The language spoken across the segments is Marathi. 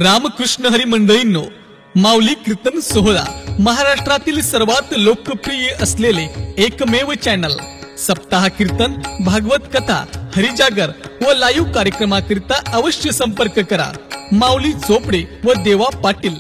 रामकृष्ण हरी मंडळींनो, माऊली कीर्तन सोहळा महाराष्ट्रातील सर्वात लोकप्रिय असलेले एकमेव चॅनल सप्ताह कीर्तन, भागवत कथा, हरिजागर व लाईव्ह कार्यक्रमाकरिता अवश्य संपर्क करा। माऊली चोपडे व देवा पाटील।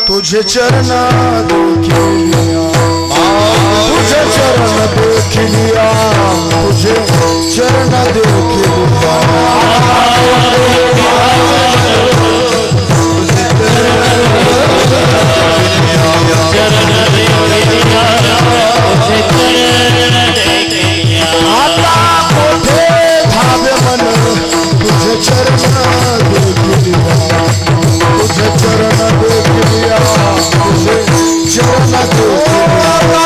तुझे चरण तुझे चरण देख लिया, तुझे चरण देख लिया, आता मोठे धावे मन तुझे चरण देख लिया, तुझे चरण देख लिया, तुझे चरण देख लिया।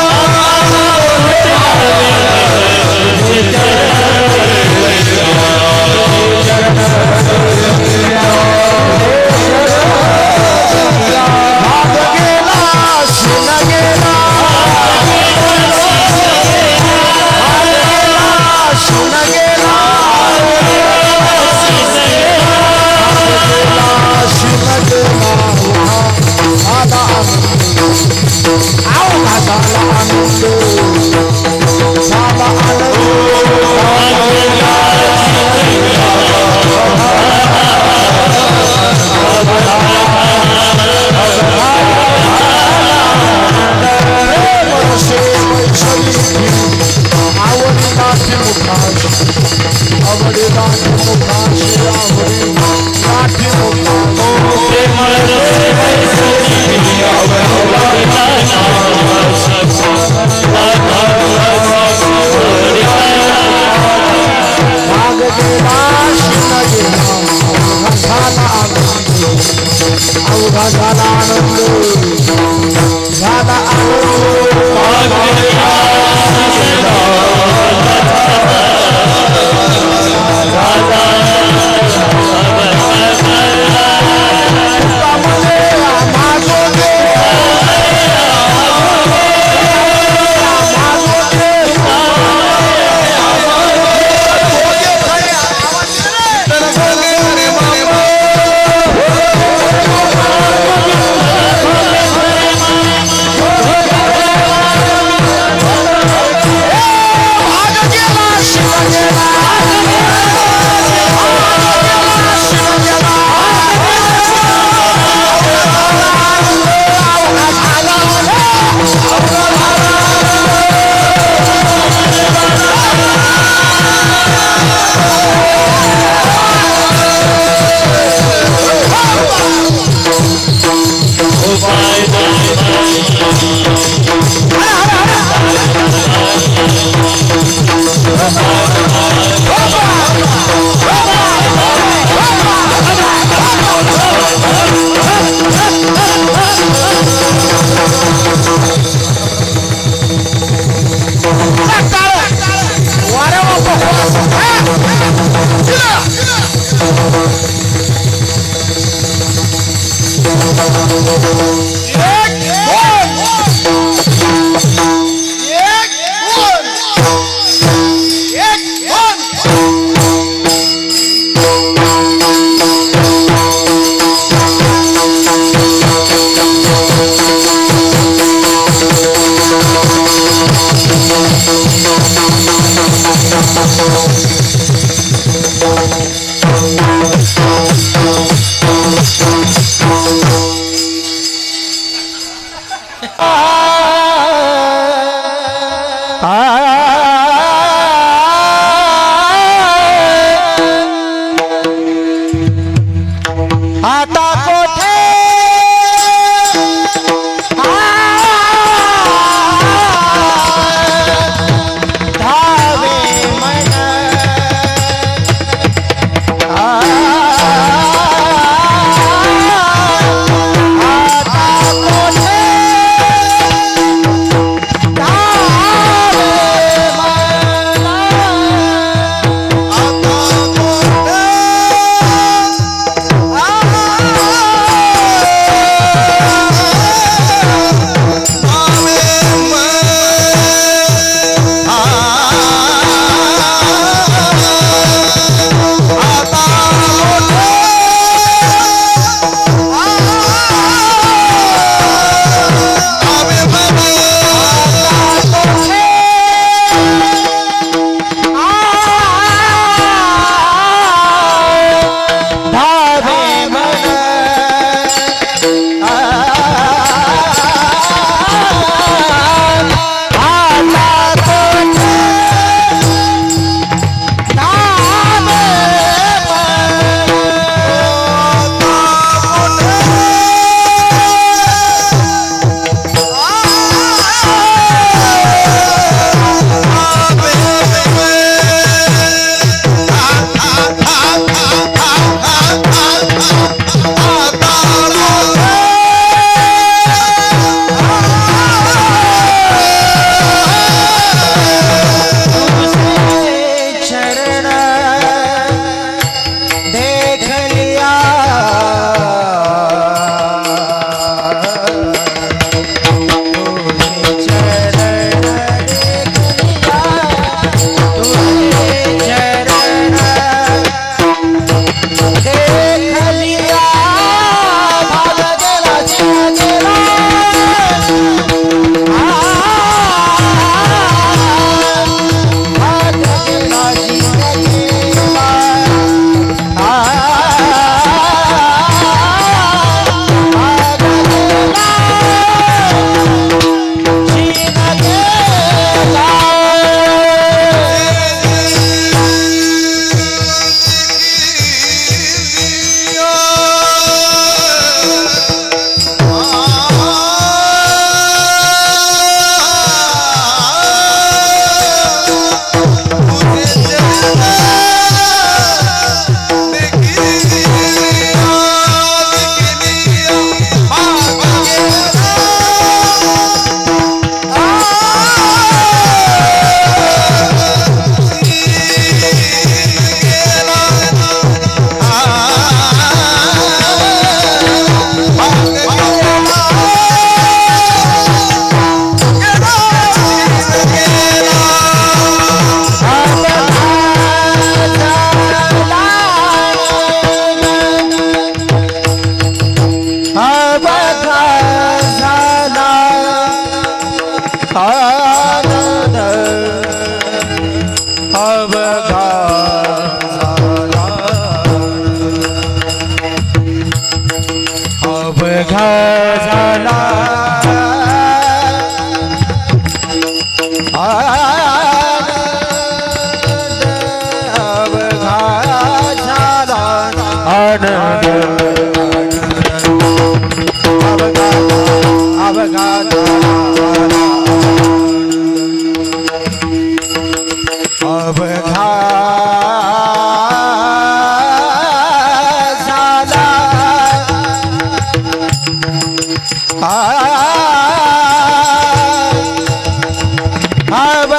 अवघा झाला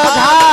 अवघा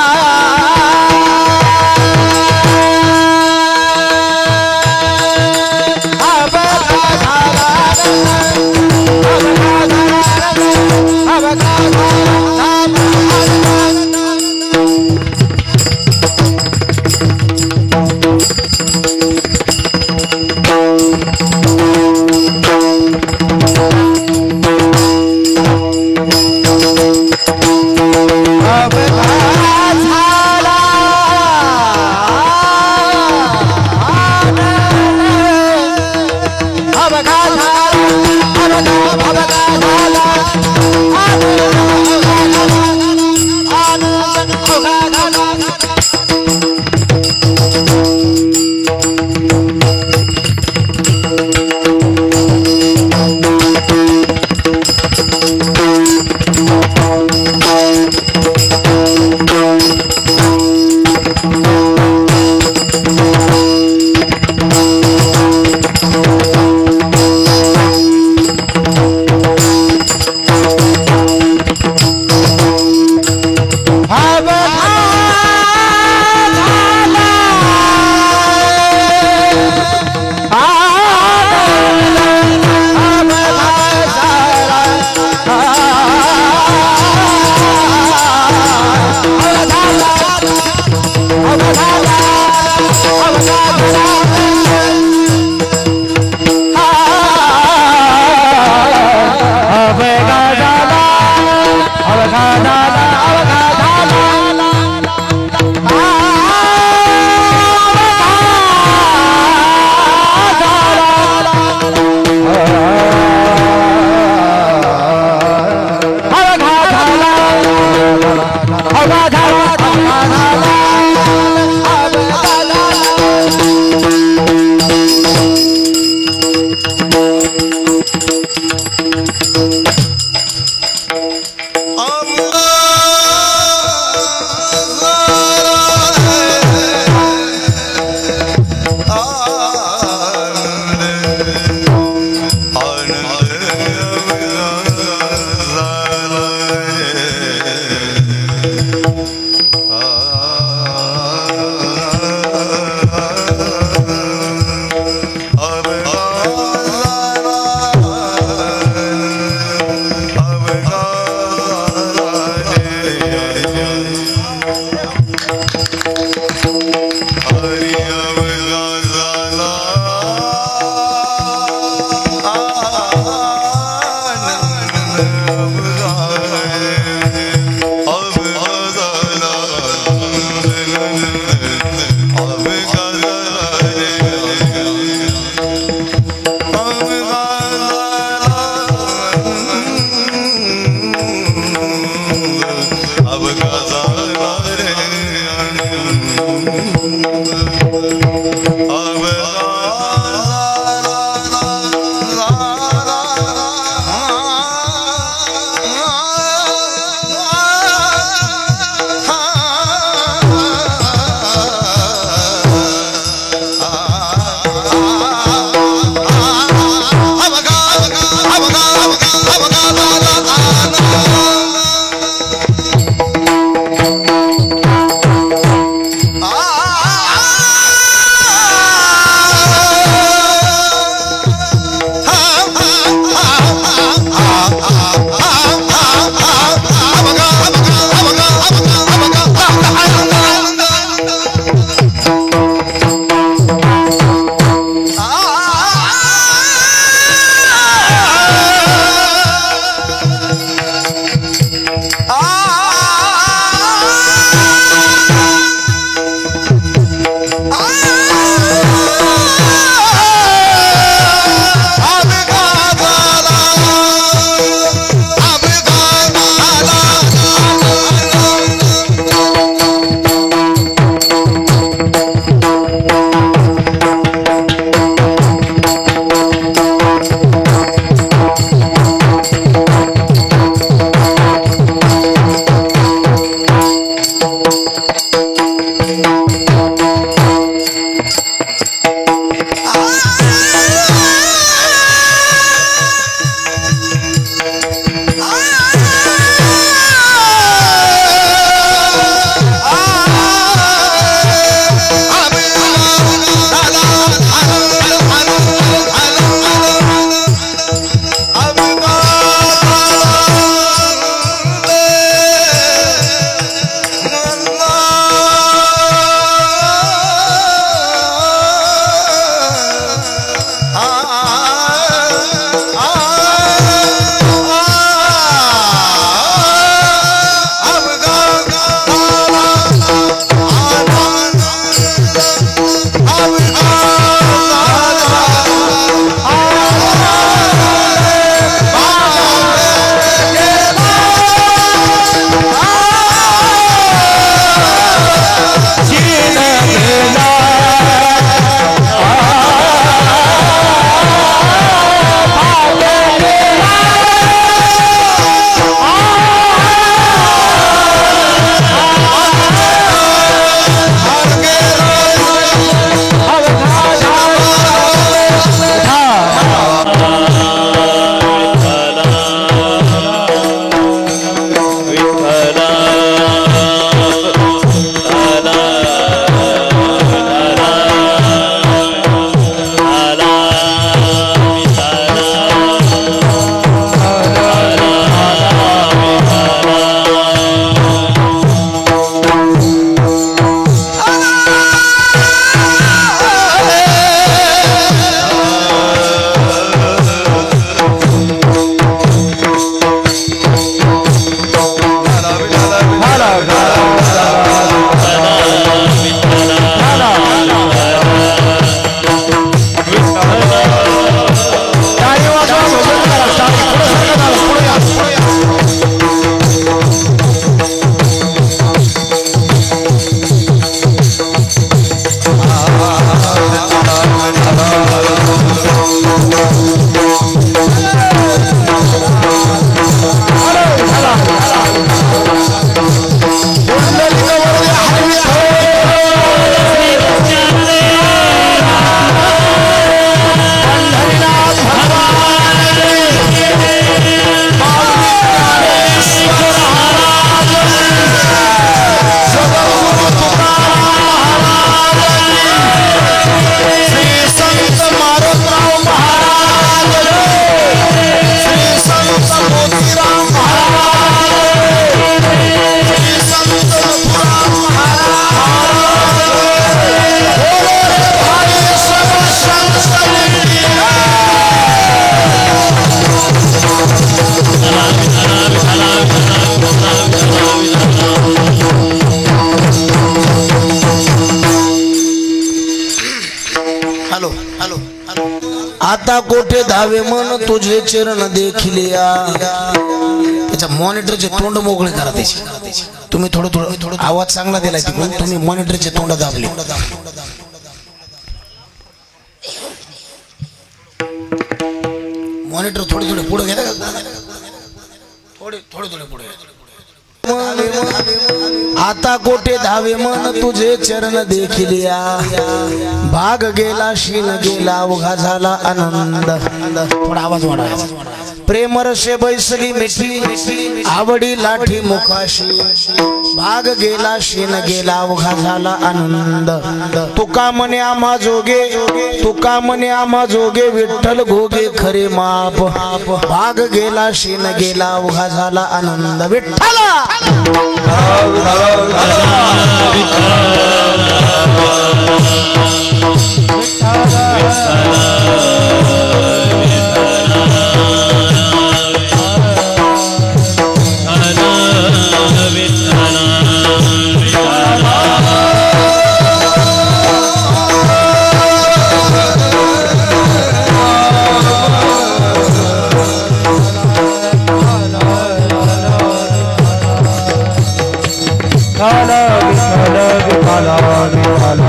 आता कोठे धावे मन तुझे चरण देखिलिया. त्याच्या मॉनिटरचे तोंड मोकळे करा त्याचे. तुम्ही थोडं आवाज चांगला दिलाय तिकडून. तुम्ही मॉनिटरचे तोंड दाबले. मॉनिटर थोडे पुढे घेता का? थोडे पुढे. आता कोठे धावे मन तुझे चरण देखिलिया. भाग गेला शीन गेला उघा झाला आनंद. थोडा आवाज वाढवा. प्रेम रसे बैसली मिठी आवडी लाठी मुखाशी. भाग गेला शीन गेला उघा झाला आनंद. तुका म्हणे आम्हा जोगे विठ्ठल भोगे खरे माप. भाग गेला शीन गेला उघा झाला आनंद. विठ्ठला विठ्ठल विठ्ठल विठ्ठल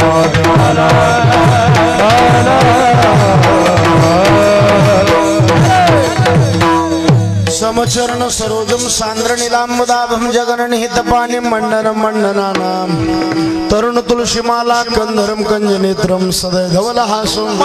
चरण सरोजम सांद्र निलांबदाभम जगननिहित पाणी मंडन मंडनानाम तरुण तुलसीमाला कंधरम कंजनेत्रम सदय धवल हासुम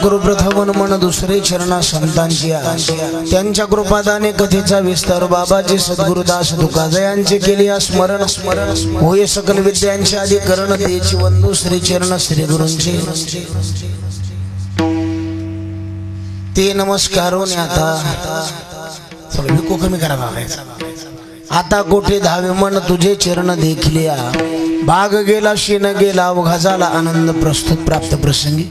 गुरुप्रथमन मन दुसरे चरणा संतांची त्यांच्या कृपादाने कथेचा विस्तार बाबाजी सद्गुरुदास तुकाजयांचे केले स्मरण स्मरण होय सकल विद्यांचे अधिकरण देची वंदू श्री चरण श्री गुरूंचे ते नमस्कारोने आता थोडं विको कमी करा बाबा आता कोठे धावे मन तुझे चरण देखलिया भाग गेला शीन गेला अवघा झाला आनंद प्रस्तुत प्राप्त प्रसंगी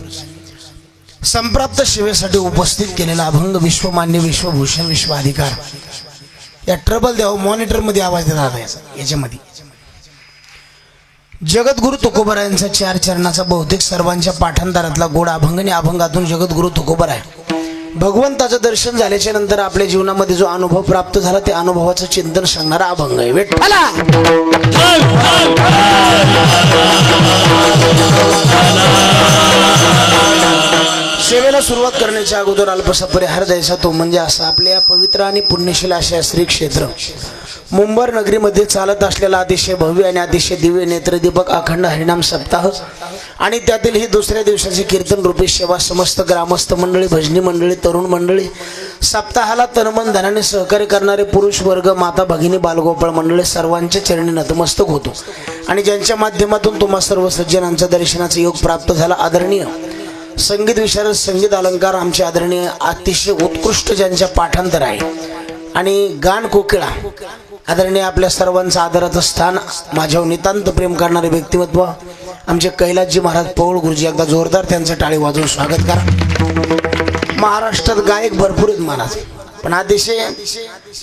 संप्राप्त शिवेसाठी उपस्थित केलेला अभंग विश्वमान्य विश्वभूषण विश्वाधिकार या ट्रबल द्याव मॉनिटर मध्ये आवाज देतात याच्यामध्ये जगद्गुरु तुकोबरायांचा 4 चरणाचा बहुतेक सर्वांच्या पाठांतरातला गोड अभंग आणि अभंगातून जगद्गुरु तुकोबराय भगवंताचं दर्शन झाल्याच्या नंतर आपल्या जीवनामध्ये जो अनुभव प्राप्त झाला त्या अनुभवाचं चिंतन सांगणारा अभंग आहे विठ्ठला सेवेला सुरुवात करण्याच्या अगोदर अल्पसा परिहार द्यायचा तो म्हणजे असा आपल्या पवित्र आणि पुण्यशील अशा श्री क्षेत्र मुंबर नगरीमध्ये चालत असलेला अतिशय भव्य आणि अतिशय दिव्य नेत्रदीपक अखंड हरिनाम सप्ताह आणि त्यातील ही दुसऱ्या दिवसाची कीर्तन रूपी सेवा समस्त ग्रामस्थ मंडळी भजनी मंडळी तरुण मंडळी सप्ताहाला तनमन धनाने सहकार्य करणारे पुरुष वर्ग माता भगिनी बालगोपाळ मंडळी सर्वांच्या चरणी नतमस्तक होतो आणि ज्यांच्या माध्यमातून तुम्हा सर्व सज्जनांच्या दर्शनाचा योग प्राप्त झाला आदरणीय संगीत विशारद संगीत अलंकार आमचे आदरणीय अतिशय उत्कृष्ट ज्यांच्या पाठांतर आहे आणि गान कोकिळा आदरणीय आपल्या सर्वांचं आदराचं स्थान माझ्यावर नितांत प्रेम करणारे व्यक्तिमत्व आमचे कैलासजी महाराज पौळ गुरुजी एकदा जोरदार त्यांचं टाळी वाजवून स्वागत करा महाराष्ट्रात गायक भरपूर आहेत महाराज पण अतिशय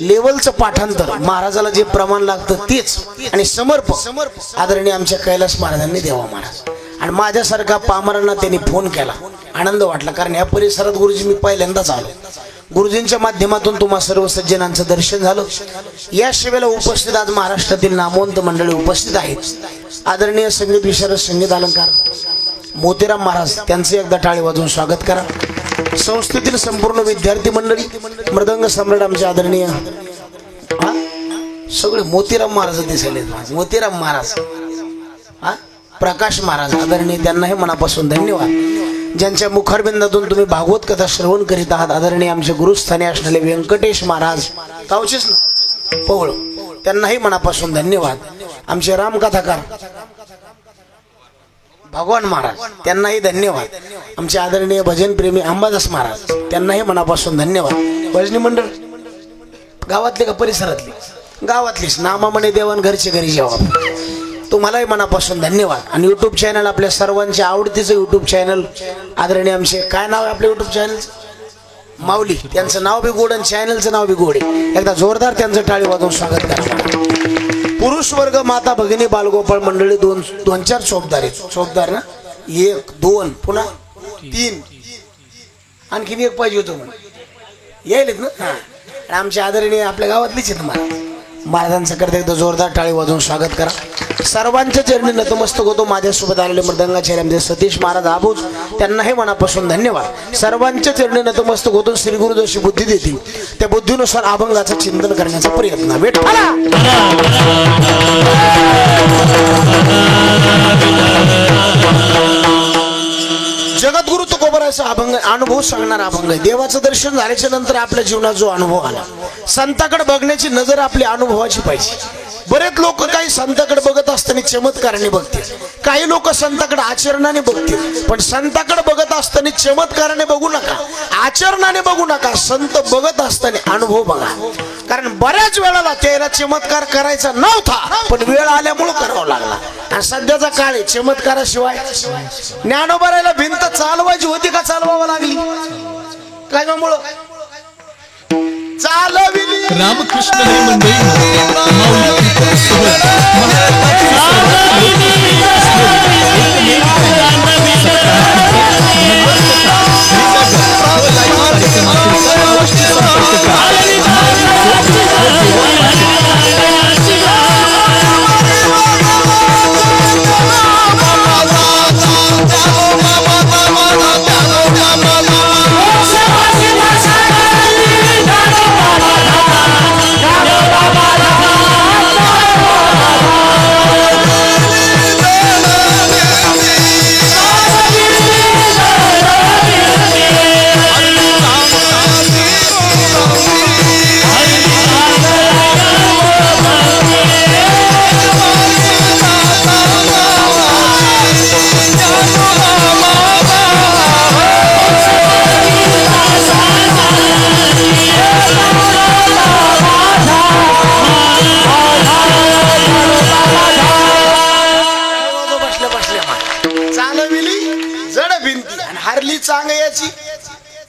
लेवलचं पाठांतर महाराजाला जे प्रमाण लागतं तेच आणि समर्पक आदरणीय आमच्या कैलास महाराजांनी द्यावा महाराज आणि माझ्यासारखा पामरांना त्यांनी फोन केला आनंद वाटला कारण या परिसरात गुरुजी मी पहिल्यांदाच आलो गुरुजींच्या माध्यमातून तुम्हा सर्व सज्जनांचं दर्शन झालं या सेवेला उपस्थित आज महाराष्ट्रातील नामवंत मंडळी उपस्थित आहेत आदरणीय संगीत विशारद संगीत अलंकार मोतीराम महाराज त्यांचे एकदा टाळी वाजवून स्वागत करा संस्थेतील संपूर्ण विद्यार्थी मंडळी मृदंग सम्राट आमचे आदरणीय सगळे मोतीराम महाराज दिसायले मोतीराम महाराज प्रकाश महाराज आदरणीय त्यांनाही मनापासून धन्यवाद ज्यांच्या मुखारबिंदातून तुम्ही भागवत कथा श्रवण करीत आहात आदरणीय आमचे गुरुस्थानी असलेले व्यंकटेश महाराज गावचेच ना पवळ त्यांनाही मनापासून धन्यवाद आमचे रामकथाकार भगवान महाराज त्यांनाही धन्यवाद आमचे आदरणीय भजन प्रेमी अंबादास महाराज त्यांनाही मनापासून धन्यवाद भजनी मंडळ गावातले का परिसरातले गावातलीच नामामणे देवान घरचे घरी जेवा तुम्हालाही मनापासून धन्यवाद आणि युट्यूब चॅनल आपल्या सर्वांच्या आवडतीचं युट्यूब चॅनल आदरणीय आमचे काय नाव आहे आपल्या युट्यूब चॅनल माऊली त्यांचं नाव बी गोड आणि चॅनलचं नाव बी गोड आहे एकदा जोरदार त्यांचं टाळी वाजवून स्वागत करा पुरुष वर्ग माता भगिनी बालगोपाळ मंडळी दोन चार चोपदार आहेत चोपदार ना 1 2 पुन्हा 3 आणखीन एक पाहिजे होतं म्हणून यायलेत ना आमच्या आदरणीय आपल्या गावातलीच आहेत मला महाराजांचं करता एकदा जोरदार टाळी वाजवून स्वागत करा सर्वांच्या चरणी नतमस्तक होतो माझ्यासोबत आलेले मृदंगाचार्य सतीश महाराज आबूज त्यांनाही मनापासून धन्यवाद सर्वांच्या चरणी नतमस्तक होतो श्री गुरु जशी बुद्धी देतील त्या बुद्धीनुसार अभंगाचं चिंतन करण्याचा प्रयत्न जगद्गुरु तुकोबराचा अभंग अनुभव सांगणारा अभंग आहे. देवाचं दर्शन झाल्याच्या नंतर आपल्या जीवनात जो अनुभव आला, संताकडे बघण्याची नजर आपली अनुभवाची पाहिजे. बरेच लोक काही संताकडे बघत असताना चमत्काराने बघतील, काही लोक संताकडे आचरणाने बघतील. पण संताकडे बघत असताना चमत्काराने बघू नका, आचरणाने बघू नका. संत बघत असताना अनुभव बघा. कारण बऱ्याच वेळाला त्याला चमत्कार करायचा नव्हता, पण वेळ आल्यामुळे करावा लागला. आणि सध्याचा काळ आहे चमत्काराशिवाय. ज्ञानोबारायला भिंत चालवायची होती का चालवावं लागली? काय मुळे चालविली. रामकृष्ण हरी मंडळी माऊली कीर्तन सोहळा महाराष्ट्रातील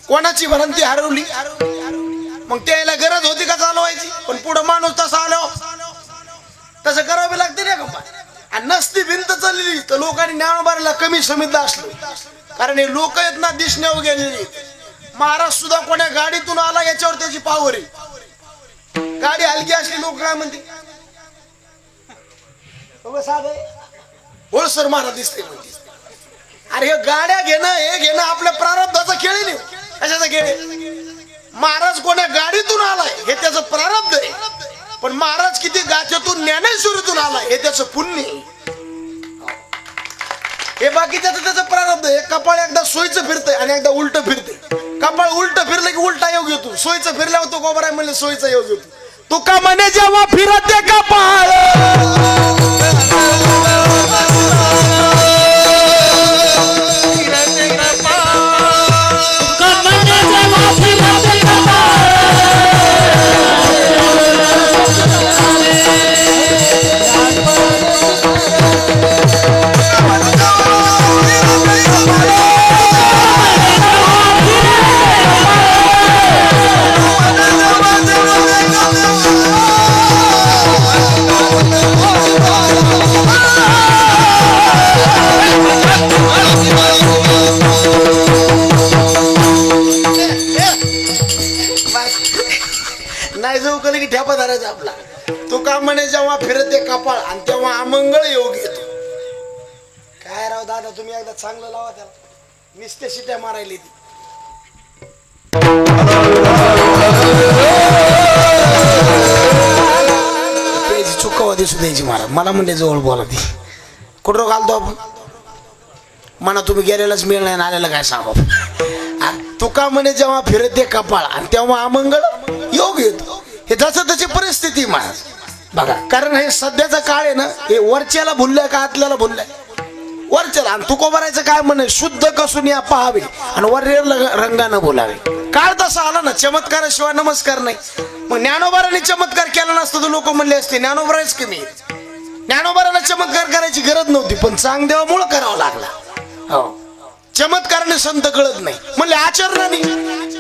कोणाची भरंती हरवली. मग त्याला गरज होती का चालवायची? पण पुढे माणूस तसा आलो तसं करावं लागते ना गप्पा. आणि नसती भिंत चाललेली तर लोकांनी ज्ञानोबाराला कमी समजलं असलं. कारण हे लोक आहेत ना दिसण्यावर गेलेली. महाराज सुद्धा कोण्या गाडीतून आला याच्यावर त्याची पावर आहे. गाडी हलकी असली लोक काय म्हणते, सर महाराज दिसते म्हणते. अरे हे गाड्या घेणं हे घेणं आपल्या प्रारब्धाचा खेळ नाही. कशाचा खेळ? महाराज कोण्या गाडीतून आलाय हे त्याचं प्रारब्ध आहे. पण महाराज किती गाथ्यातून ज्ञानेश्वरीतून आलाय हे त्याचं पुण्य आहे. हे बाकी त्याचं प्रारब्ध आहे. कपाळ एकदा सोयीचं फिरतंय आणि एकदा उलट फिरते. कपाळ उलट फिरलं की उलटा योग येतो, सोयीचं फिरल्यावर तो गोबराय म्हणले सोयीचा योग येतो. तू का म्हणे जेव्हा फिरते कपाळ नाही जाऊ कधी की ठेपा धरायचा आपला. तो का म्हणे जेव्हा फिरते कपाळ आणि तेव्हा अमंगळ योग येतो. काय राव दादा तुम्ही एकदा चांगलं लावा त्याला. निस्ते शिट्या मारायली ती. चुकावा दिसू द्यायची महाराज. मला म्हणजे जवळ बोला ती कुठं घालतो आपण म्हणा. तुम्ही गेलेलाच मिळ नाही आलेला काय सांगू. तुका म्हणे जेव्हा फिरते कपाळ आणि तेव्हा अमंगळ योग येतो. हे जसं त्याची परिस्थिती महाराज बघा. कारण हे सध्याचा काळ आहे ना, हे वरच्याला भुललंय का आतल्याला भुललंय? वरच्याला. आणि तुकोबारायचं काय म्हणे, शुद्ध कसून या पाहावे आणि वरील रंगानं बोलावे. काळ तसा आला ना, चमत्काराशिवाय नमस्कार नाही. मग ज्ञानोबाराने चमत्कार केला नसतं तर लोक म्हणले असते ज्ञानोबाराच कमी. ज्ञानोबाराला चमत्कार करायची गरज नव्हती, पण चांगदेवामुळे करावा लागला. हो, चमत्काराने संत कळत नाही म्हणजे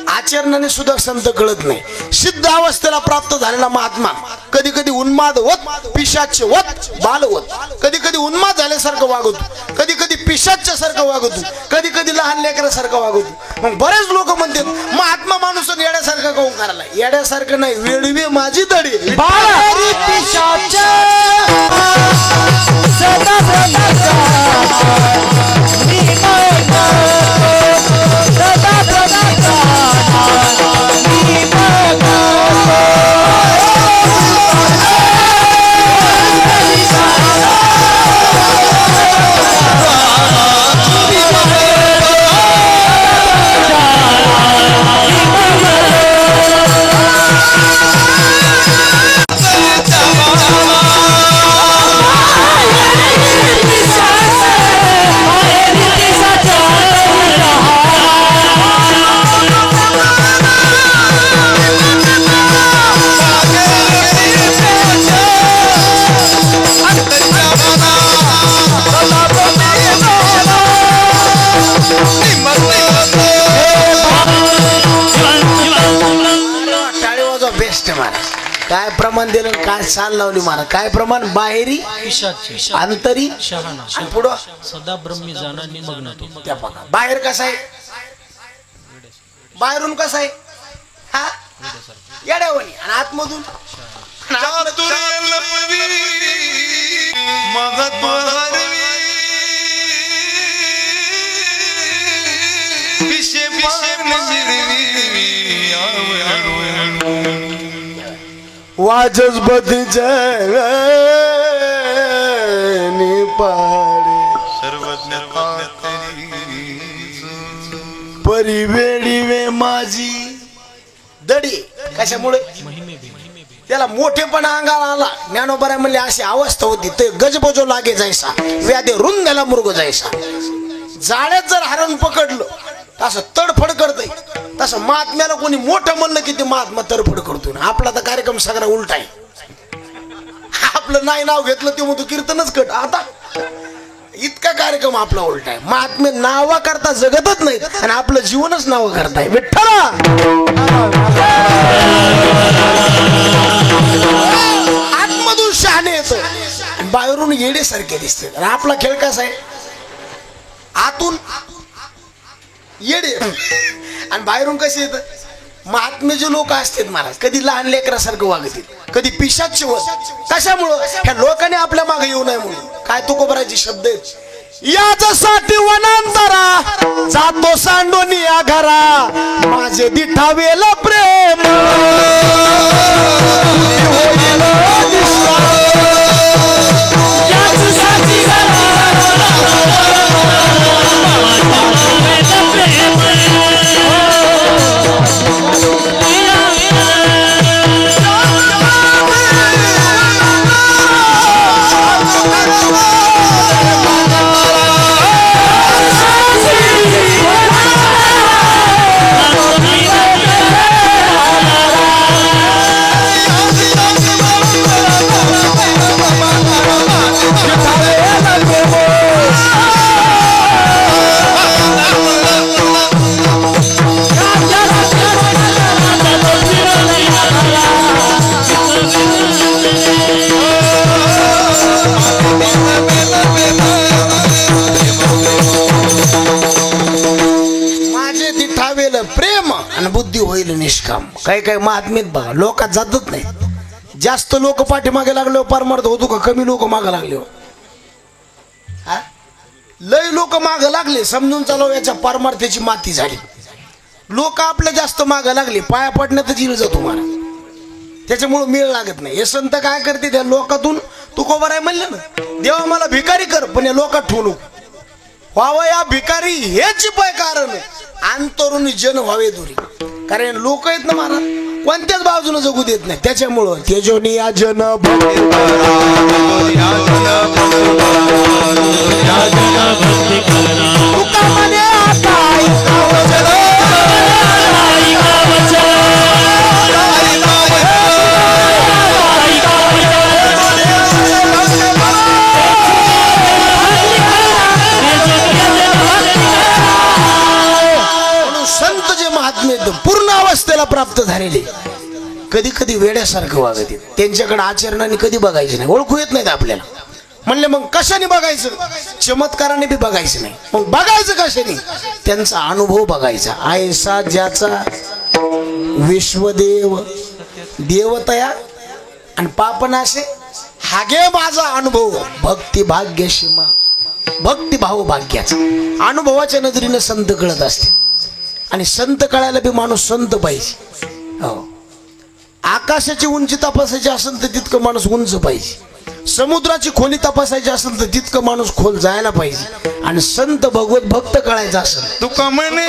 आचरणाने सुद्धा संत कळत नाही. सिद्ध अवस्थेला प्राप्त झालेला महात्मा कधी कधी उन्माद होत, पिशाच होत, बाल होत. कधी कधी उन्माद झाल्यासारखं वागतो, कधी कधी पिशाच्या सारखं वागतो, कधी कधी लहान लेकरासारखं वागतो. मग बरेच लोक म्हणतात महात्मा माणूस येड्यासारखं काऊन करायला. येड्यासारखं नाही, वेडवी माझी दडी काय प्रमाण दिलं आणि काय चाल लावली महाराज. काय प्रमाण? बाहेरी अंतरी आणि पुढं सदा ब्रह्मी जाणा निमग्न तो. त्या बघा बाहेर कसं आहे, बाहेरून कसं आहे हा येड्यावानी, आणि आतमधून वाजस बदीचे सर्वज्ञ परिवेडी वे माझी दडी. कशामुळे? त्याला मोठेपणा अंगाला आला. ज्ञानोबरा म्हणले अशी अवस्था होती ते गजबजो लागे जायसा, व्याधे रुंद्याला मुर्ग जायसा. जाळ्यात जर हरण पकडलं तसं तडफड करतय, तसं महात्म्याला कोणी मोठं म्हणलं की ते महात्मा तडफड करतो. आपला तर कार्यक्रम सगळा उलटा आहे. आपलं नाही नाव घेतलं ते म्हणतो कीर्तनच कट. आता इतका कार्यक्रम आपला उलटा आहे. महात्मे नावा करता जगतच नाहीत आणि आपलं जीवनच नाव करताय. विठ्ठला आतमधून शहाणे येतो आणि बाहेरून येडेसारखे दिसते. आणि आपला खेळ कसा आहे, आतून येडे आणि बाहेरून कसे येत. महात्मे जे लोक असतात महाराज कधी लहान लेकरासारखं वागतील, कधी पिशाच व कशामुळं ह्या लोकांनी आपल्या मागे येऊ नये म्हणून. काय तुकोबराचे शब्द आहेत, याच्यासाठी वनांतरा जातो सांडून या घरा, माझे दिठावेल प्रेम निष्काम. काही काही महात्मेत बघा लोकात जातच नाही. जास्त लोक पाठीमागे लागले परमार्थ होतो का, कमी लोक मागे लागले. लय लोक मागे लागले समजून चालव याच्या परमार्थाची माती झाली. लोक आपल्या जास्त मागे लागले पाया पडण्यातच जीव जातो महाराज. त्याच्यामुळे मेळ लागत नाही. हे संत काय करते त्या लोकातून तू कोबर आहे म्हणलं ना, देवा मला भिकारी कर पण या लोकात ठेवू नको. व्हावं या भिकारी हेच पाय कारण अंतरुणी जन व्हावे दुरी. कारण लोक आहेत ना महाराज कोणत्याच बाजूने जगू देत नाही. त्याच्यामुळं तेजोनी या जन पूर्ण अवस्थेला प्राप्त झालेले कधी कधी वेड्यासारखं वागत. त्यांच्याकडे आचरणाने कधी बघायचे नाही, ओळखू येत नाहीत आपल्याला. म्हणले मग कशाने बघायचं, चमत्काराने बी बघायचं नाही. मग बघायचं कशाने, त्यांचा अनुभव बघायचा. ऐसा ज्याचा विश्वदेव देवतया आणि पापनाशे हागे माझा अनुभव भक्ती भाग्य सीमा. भक्ती भाव भाग्याचा अनुभवाच्या नजरेने संत कळत असते. आणि संत कळायला बी माणूस संत पाहिजे. हो, आकाशाची उंची तपासायची असेल तर तितकं माणूस उंच पाहिजे. समुद्राची खोली तपासायची असेल तर तितकं माणूस खोल जायला पाहिजे. आणि संत भगवत भक्त कळायचा असेल तुका म्हणे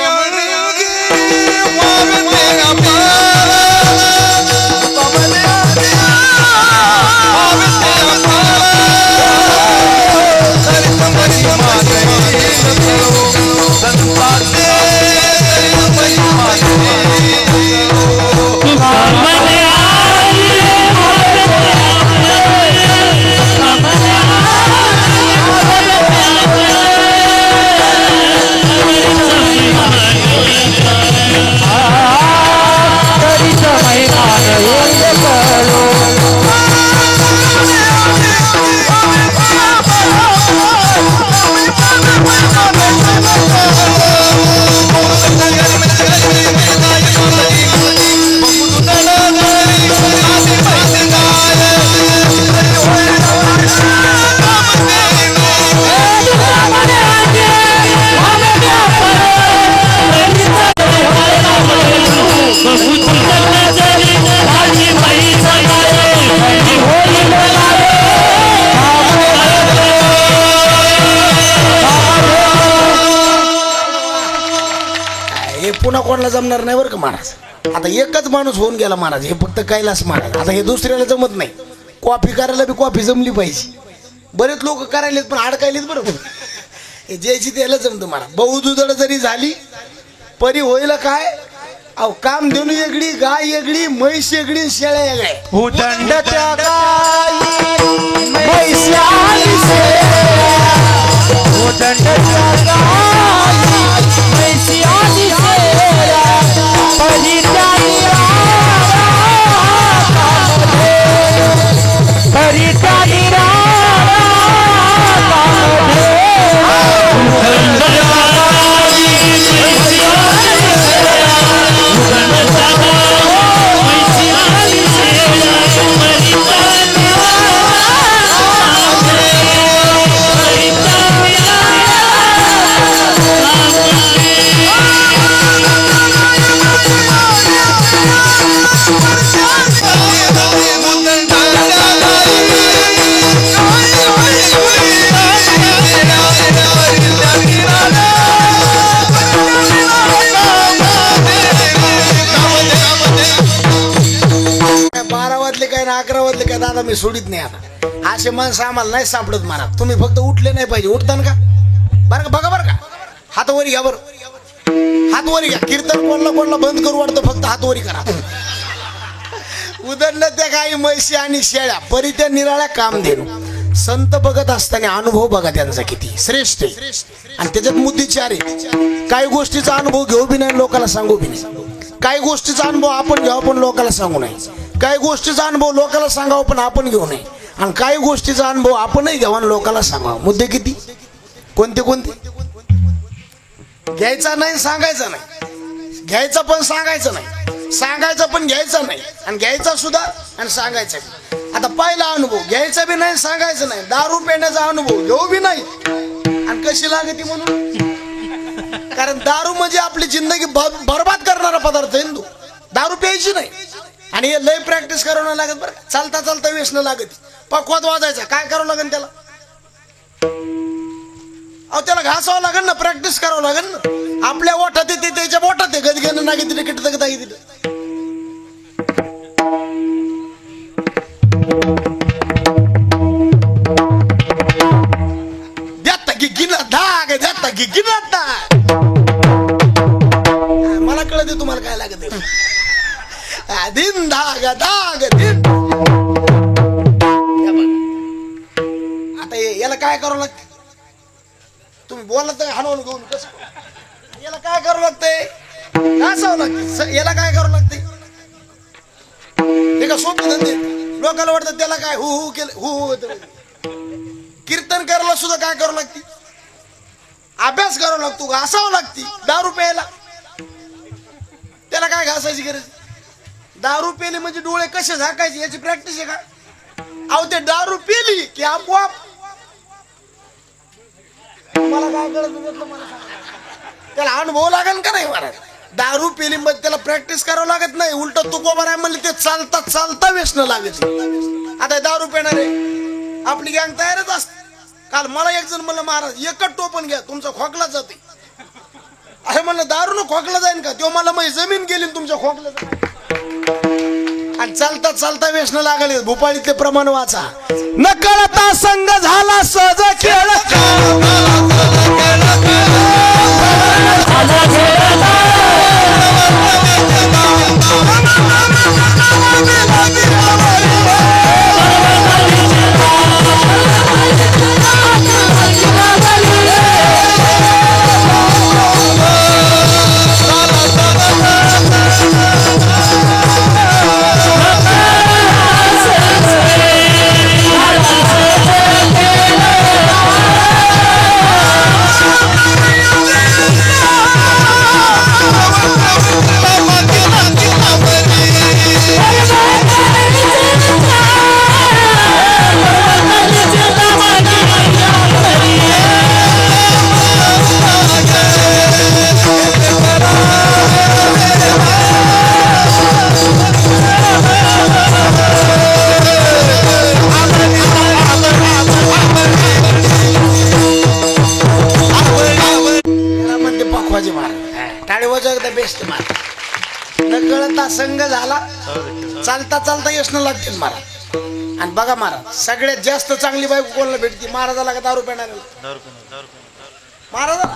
हरिचा कोणाला जमणार नाही बरं का महाराज. आता एकच माणूस होऊन गेला महाराज, हे फक्त कैलास महाराज. आता हे दुसऱ्याला जमत नाही. कॉफी करायला बी कॉफी जमली पाहिजे. बरेच लोक करायलेत पण अडकायलेत बरोबर. हे ज्याची त्याला जमतं महाराज. बहुदुधड जरी झाली परी होईल काय. अहो काम देऊन वेगळी, गाय वेगळी, म्हैस वेगळी, शेळ्या वेगळ्या. उदंडच्या गाई म्हैस्या उदंडच्या गाई म्हैस्या परित्या दादा मी सोडित नाही. आता असे माणसं आम्हाला नाही सापडत म्हणा. तुम्ही फक्त उठले नाही पाहिजे. उठतान का बरं का? बघा बरं का, हात वरी घ्या. बरं हात वरी घ्या. कीर्तन कोणला बंद करू वाटतं, फक्त हात वरी करा. उदंड त्या काही म्हैशी आणि शेळ्या परी त्या निराळ्या काम देणं. संत बघत असताना अनुभव बघा त्यांचा किती श्रेष्ठ आहे. आणि त्याच्यात मुद्दे चार आहे. काही गोष्टीचा अनुभव घेऊ बी नाही, लोकांना सांगू बी नाही. काही गोष्टीचा अनुभव आपण घ्यावा पण लोकांना सांगू नये. काही गोष्टीचा अनुभव लोकांना सांगावं पण आपण घेऊ नये. आणि काही गोष्टीचा अनुभव आपणही घ्यावा आणि लोकांना सांगावं. मुद्दे किती कोणते कोणते? घ्यायचा नाही, सांगायचा नाही. घ्यायचा पण सांगायचं नाही. सांगायचं पण घ्यायचं नाही. आणि घ्यायचा सुद्धा आणि सांगायचा. आता पहिला अनुभव घ्यायचा बी नाही, सांगायचं नाही. दारू पिण्याचा अनुभव घेऊ बी नाही आणि कशी लागते म्हणून. कारण दारू म्हणजे आपली जिंदगी बरबाद करणारा पदार्थ आहे. दारू प्यायची नाही. आणि हे लय प्रॅक्टिस करावं नाही लागत बरं. चालता चालता व्यसन लागत. पखवाद वाजायचा. काय करावं लागेल त्याला? अहो त्याला घासावं लागेल ना, प्रॅक्टिस करावं लागेल ना. आपल्या ओठात येते त्याच्या बोटात आहे. गद घेणं नागे तिथे किट तगत आहे तिथे. मला कळत तुम्हाला काय लागत आहे. दिन धाग धाग दिन. आता याला काय करावं लागतं? तुम्ही बोलला तर हलवून घेऊन कसं. याला काय करावं लागतंय? घासावं लागतं. याला काय करावं लागतंय? हे का सोपं धंदे. लोकांना वाटतं त्याला काय हु हु केलं हु हु. कीर्तन करायला सुद्धा काय करावं लागते? अभ्यास करावा लागतो. घासावं लागते. दारू प्यायला त्याला काय घासायची गरज? दारू पेली म्हणजे डोळे कसे झाकायचे याची प्रॅक्टिस आहे का? अहो ते दारू पेली की आपोआप मला काय कळत मला त्याला अनुभव लागेल का नाही महाराज? दारू पेली मध्ये त्याला प्रॅक्टिस करावं लागत नाही. उलट तुकोबा आहे म्हणले ते चालता चालता व्यसन लागत. आता दारू पेणारे आपली गँग तयारच असते. काल मला एक जण म्हणलं महाराज एकच टोपण घ्या तुमचा खोकला जाते. अरे म्हणलं दारू न खोकला जाईन का? तो मला मग जमीन गेली तुमच्या खोकला. आणि चालता चालता व्यसन लागले. भोपाळीतले प्रमाण वाचा. न कळता संघ झाला सहज खेळ. बेस्ट महाराज न कळता संघ झाला चालता चालता यशनं लागतील महाराज आणि बघा महाराज सगळ्यात जास्त चांगली बायको कोणाला भेटती महाराजाला का दारू पिणाऱ्याला महाराजाला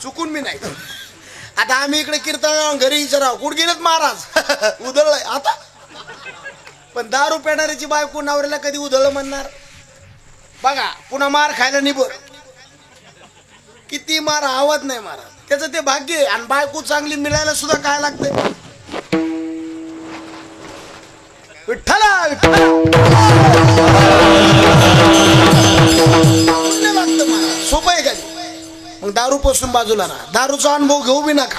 चुकून मी नाही आता आम्ही इकडे कीर्तन घरी विचाराव कुठं गेलेत महाराज उधळलंय आता पण दारू पिणाऱ्याची बायको नवऱ्याला कधी उधळलं म्हणणार बघा पुन्हा मार खायला निबर किती मार आवाज नाही मारा त्याचं ते भाग्य आहे आणि बायको चांगली मिळायला सुद्धा काय लागतंय विठ्ठला लागतं मला सोपं आहे का मग दारू पासून बाजूला ना दारूचा अनुभव घेऊ बी नका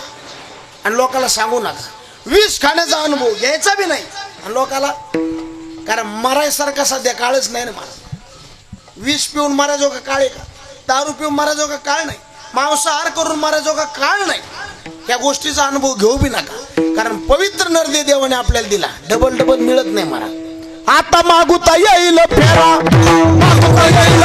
आणि लोकांना सांगू नका विष खाण्याचा अनुभव घ्यायचा बी नाही आणि लोकांना कारण मरायसारखा सध्या काळच नाही ना मला विष पिऊन मारायचो का काळ आहे का दारू पिऊन मारायचो का काळ नाही मांसाहार करून मारायचो का काळ नाही त्या गोष्टीचा अनुभव घेऊ बी नका कारण पवित्र नरदे देवाने आपल्याला दिला डबल डबल मिळत नाही मला आता मागुता येईल फेरा मागुता येईल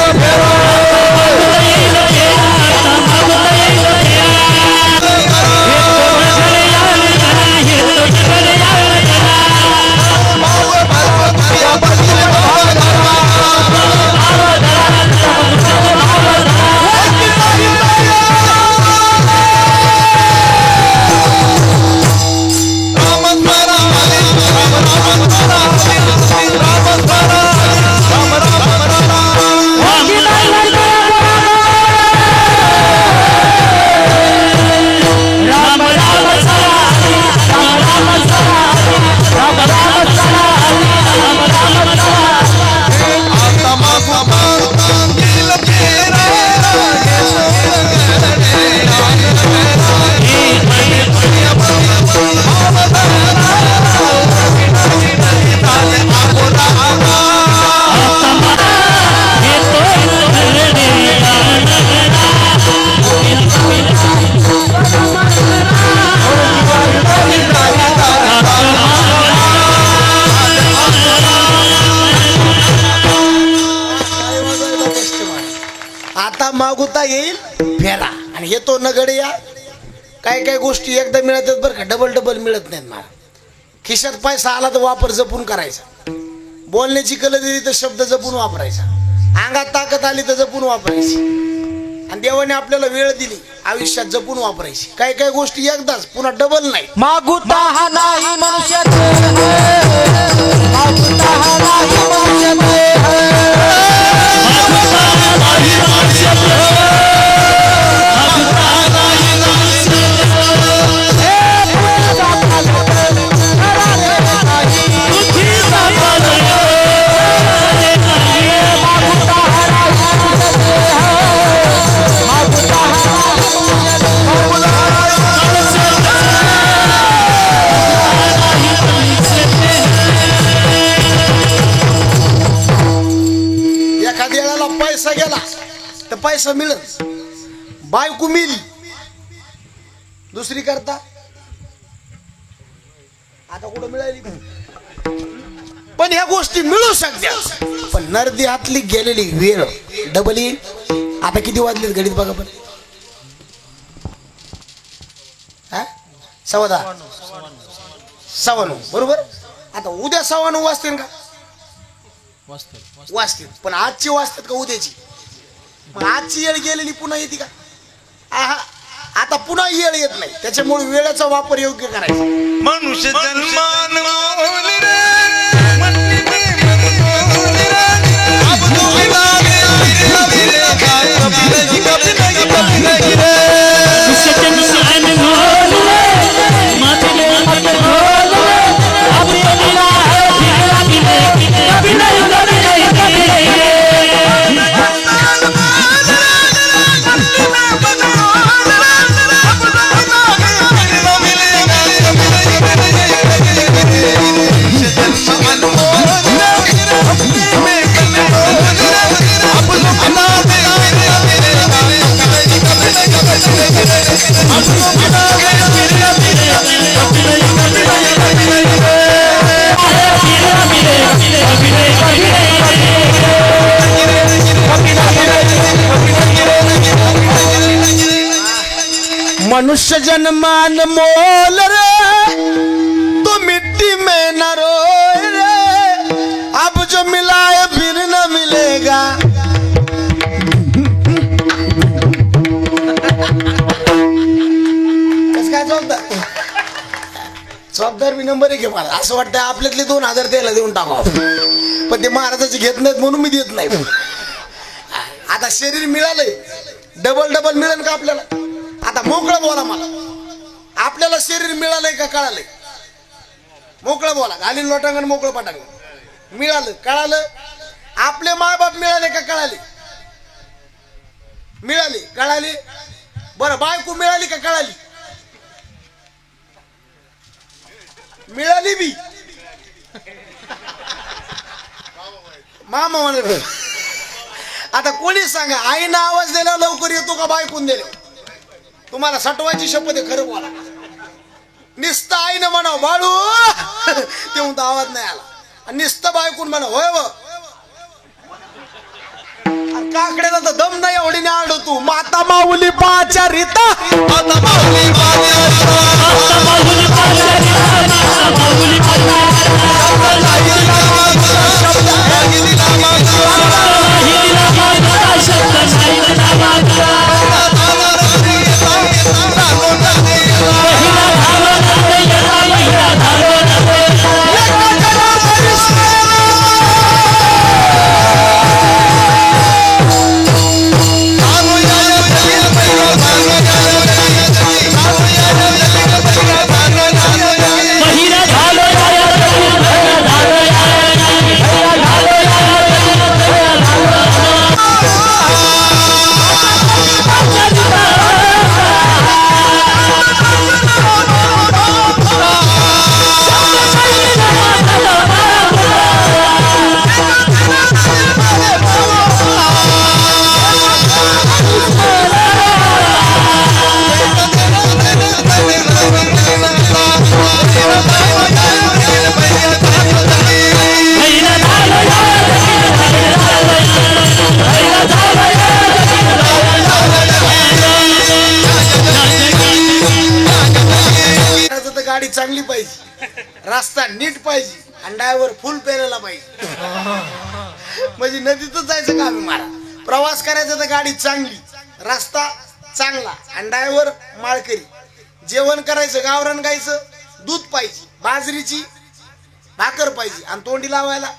मागुता येईल फेरा आणि हे तो नगडे या काय काय गोष्टी एकदा मिळतात बरं का डबल डबल मिळत नाहीत मला खिशात पैसा आला तर वापर जपून करायचा बोलण्याची कला दिली तर शब्द जपून वापरायचा अंगात ताकद आली तर जपून वापरायची आणि देवाने आपल्याला वेळ दिली आयुष्यात जपून वापरायची काय काय गोष्टी एकदाच पुन्हा डबल नाही मागुता हा नाही मनुष्याचे मागुता हा नाही मनुष्याचे पैसा गेला तर पैसा मिळत बायको मिली दुसरी करता आता कुठं मिळाली पण ह्या गोष्टी मिळू शकतात पण नरदी हातली गेलेली वेळ डबल येईल आता किती वाजलेत घडीत बघा पण 9:15 बरोबर आता उद्या 9:15 वाजतील का वाचतील पण आजची वाचतात का उद्याची मग आजची येळ गेलेली पुन्हा येते का आता पुन्हा येळ येत नाही त्याच्यामुळे वेळेचा वापर योग्य करायचा मनुष्य जन्मान मनुष्य जन्मान मोल रे तो मिट्टी में न रोए रे, अब जो मिला है फिर न मिलेगा। कस काय चौकदार मी नंबर एक आहे मला असं वाटतं आपल्यातले 2000 त्याला देऊन टाकावं, पण ते महाराजाचे घेत नाहीत म्हणून मी देत नाही। आता शरीर मिळालंय, डबल मिळेल का आपल्याला? आता मोकळं बोला, मला आपल्याला शरीर मिळालंय का कळालंय? मोकळं बोला, घालीन लोटांगण मोकळं पटांगण मिळालं कळालं? आपले माय बाप मिळाले का कळाले? मिळाले कळाले? बरं बायको मिळाली का कळाली? मिळाली बी मामा म्हणत। आता कोणी सांगा आईनं आवाज दिला लवकर येतो का बायकून दिले? तुम्हाला सटवायची शपथ आहे, खरं बोला। निस्ता आईनं म्हणा बाळू ते म्हणतो आवाज नाही आला, आणि निस्ता बायकून म्हणा होय व काकड्याला तर दम नाही एवढी आडो तू। माता माऊली पाचारिता, माता माऊली गाडी चांगली पाहिजे, रस्ता नीट पाहिजे, आणि ड्रायव्हर फुल पेरेला पाहिजे, म्हणजे नदीतच जायचं काम मला। प्रवास करायचा तर गाडी चांगली, रस्ता चांगला, आणि ड्रायव्हर माळकरी। जेवण करायचं गावरान गायचं, दूध पाहिजे, बाजरीची भाकर पाहिजे, आणि तोंडी लावायला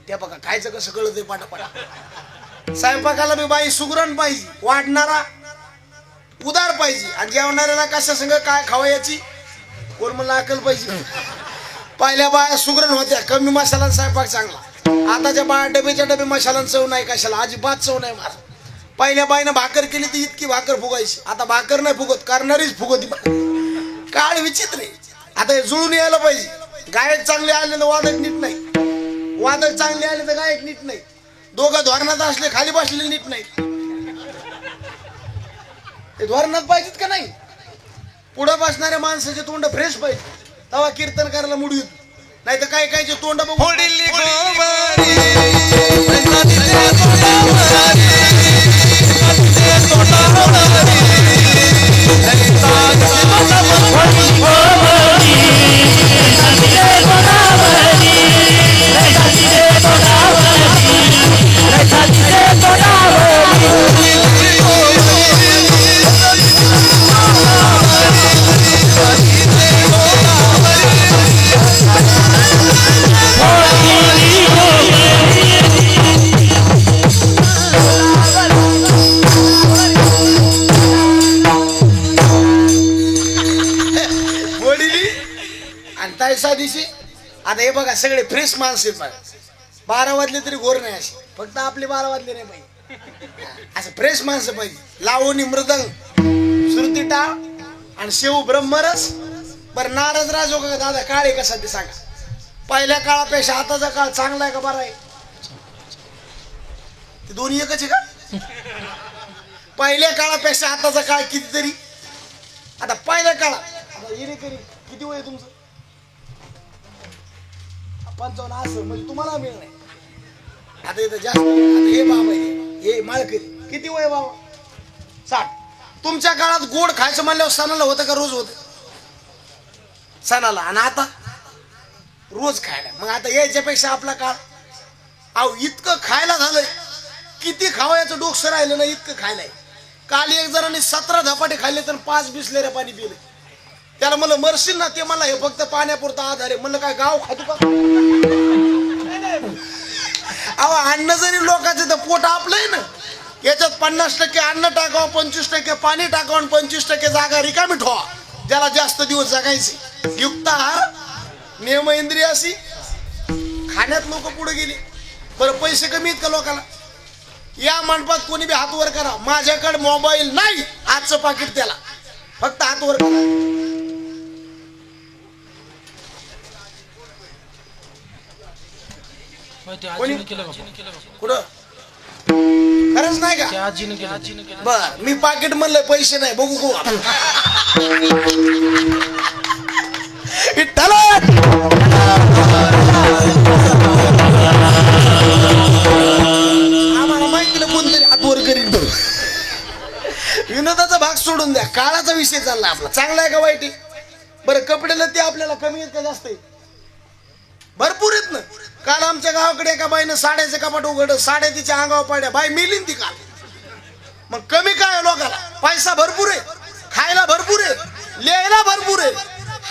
त्या बघा खायचं कसं कळतंय पाटापाटा। स्वयंपाकाला बी बाई सुगरण पाहिजे, वाढणारा उदार पाहिजे, आणि जेवणाऱ्याला कशा संग काय खावायची कोण मला अकल पाहिजे। पहिल्या बाया सुगरण होत्या, कमी मसाला स्वयंपाक चांगला। आताच्या बाया डबेच्या डबे मसाला चव नाही, कशाला अजिबात चव नाही मार। पहिल्या बाईनं भाकर केली ती इतकी भाकर फुगायची, आता भाकर नाही फुगत, करणारीच फुगती। काळ विचित्र आहे, आता हे जुळून यायला पाहिजे। गायक चांगले आले तर वादक नीट नाही, वादक चांगले आले तर गायक नीट नाही, दोघं धोरणात असले खाली बसलेले नीट नाही। ते धोरणात पाहिजेत का नाही? पुढे बसणाऱ्या माणसाचे तोंड फ्रेश पाहिजे, तेव्हा कीर्तन करायला मुड येतो, नाही तर काही काहीचे तोंड दिवशी। आता हे बघा सगळे फ्रेश माणसं आहेत बघा, 12 वाजले तरी घोर नाही अशी, फक्त आपले 12 वाजले नाही पाहिजे, असं फ्रेश माणसं पाहिजे। लावणी मृदंग श्रुती टाळ आणि शिव ब्रह्मरस। बरं नारद राजो का दादा काळ आहे कसा ते सांगा? पहिल्या काळापेक्षा आताचा काळ चांगला आहे का बरा आहे? ते दोन्ही एकच आहे का? पहिल्या काळापेक्षा आताचा काळ कितीतरी। आता पहिल्या काळात किती वय तुमचं? 55 असं, म्हणजे तुम्हाला मिळ नाही। आता इथं जास्त, आता हे बाबा हे माळकरी किती वय बाबा? 60। तुमच्या काळात गोड खायचं म्हणल्यावर सणाला होतं का रोज होतं सणाला आणि आता रोज खायला मग आता यायच्यापेक्षा आपला काळ अहो इतकं खायला झालंय किती खावं याचं डोकसं राहिलं ना इतकं खायलाय काल एक जणांनी 17 धपाटे खाल्ले तर 5 बिसलेऱ्या पाणी पिले त्याला म्हणलं मरशील ना ते मला हे फक्त पाण्यापुरता आधार आहे म्हणलं काय गाव खातो का अहो अन्न जरी लोकांचं तर पोट आपलंय ना याच्यात 50% अन्न टाकावं 25% पाणी टाकावं आणि 25% जागा रिकामी ठेवा ज्याला जास्त दिवस जगायचे युक्त आहार नियम इंद्रियाशी खाण्यात लोक पुढे गेले बरं पैसे कमी आहेत का लोकांना या मंडपात कोणी बी हात वर करा माझ्याकडे मोबाईल नाही आजचं पाकिट त्याला फक्त हात वर करा कुठं खरंच नाही का बर मी पाकिट म्हणलं पैसे नाही बघू गो आम्हाला माहिती ना कोणतरी हातवर करीन तो विनोदाचा भाग सोडून द्या काळाचा विषय चालला आपला चांगला आहे का वाईट आहे बरं कपड्याला ते आपल्याला कमी आहेत का जास्त आहे भरपूर आहेत ना काल आमच्या गावाकडे एका बाईनं साड्याचं कपाट उघडलं साड्या तिच्या अंगावर पाड्या बाई मिलीन ती काल मग कमी काय लोकांना पैसा भरपूर आहे खायला भरपूर आहे लिहायला भरपूर आहे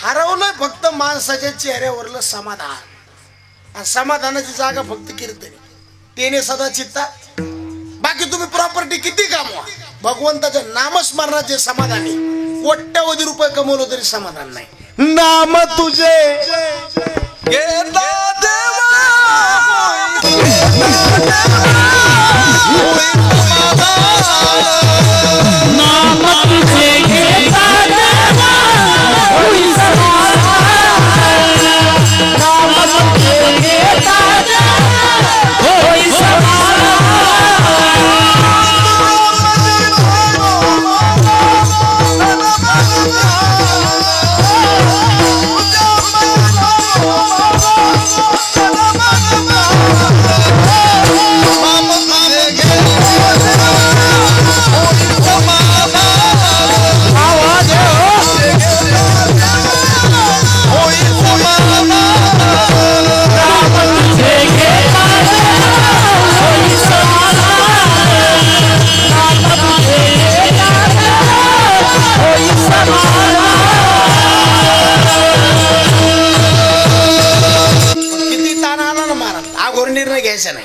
हरवलं फक्त माणसाच्या चेहऱ्यावरलं समाधान आणि समाधानाची जागा फक्त कीर्तनी तेने सदा चित्ता बाकी तुम्ही प्रॉपर्टी किती कमवा भगवंताच्या नामस्मरणाचे समाधान आहे कोट्यावधी रुपये कमवलं तरी समाधान नाही नाम तुझे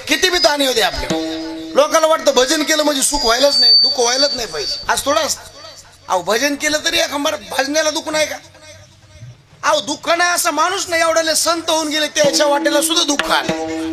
किती बी ताण येऊ दे आपल्या लोकांना वाटतं भजन केलं म्हणजे सुख व्हायलाच नाही दुःख व्हायलाच नाही पाहिजे आज थोडं अहो भजन केलं तरी एखादा भजनाला दुःख नाही का अहो दुःख नाही असा माणूस नाही एवढ्याला संत होऊन गेले त्याच्या वाटेला सुद्धा दुःख आलं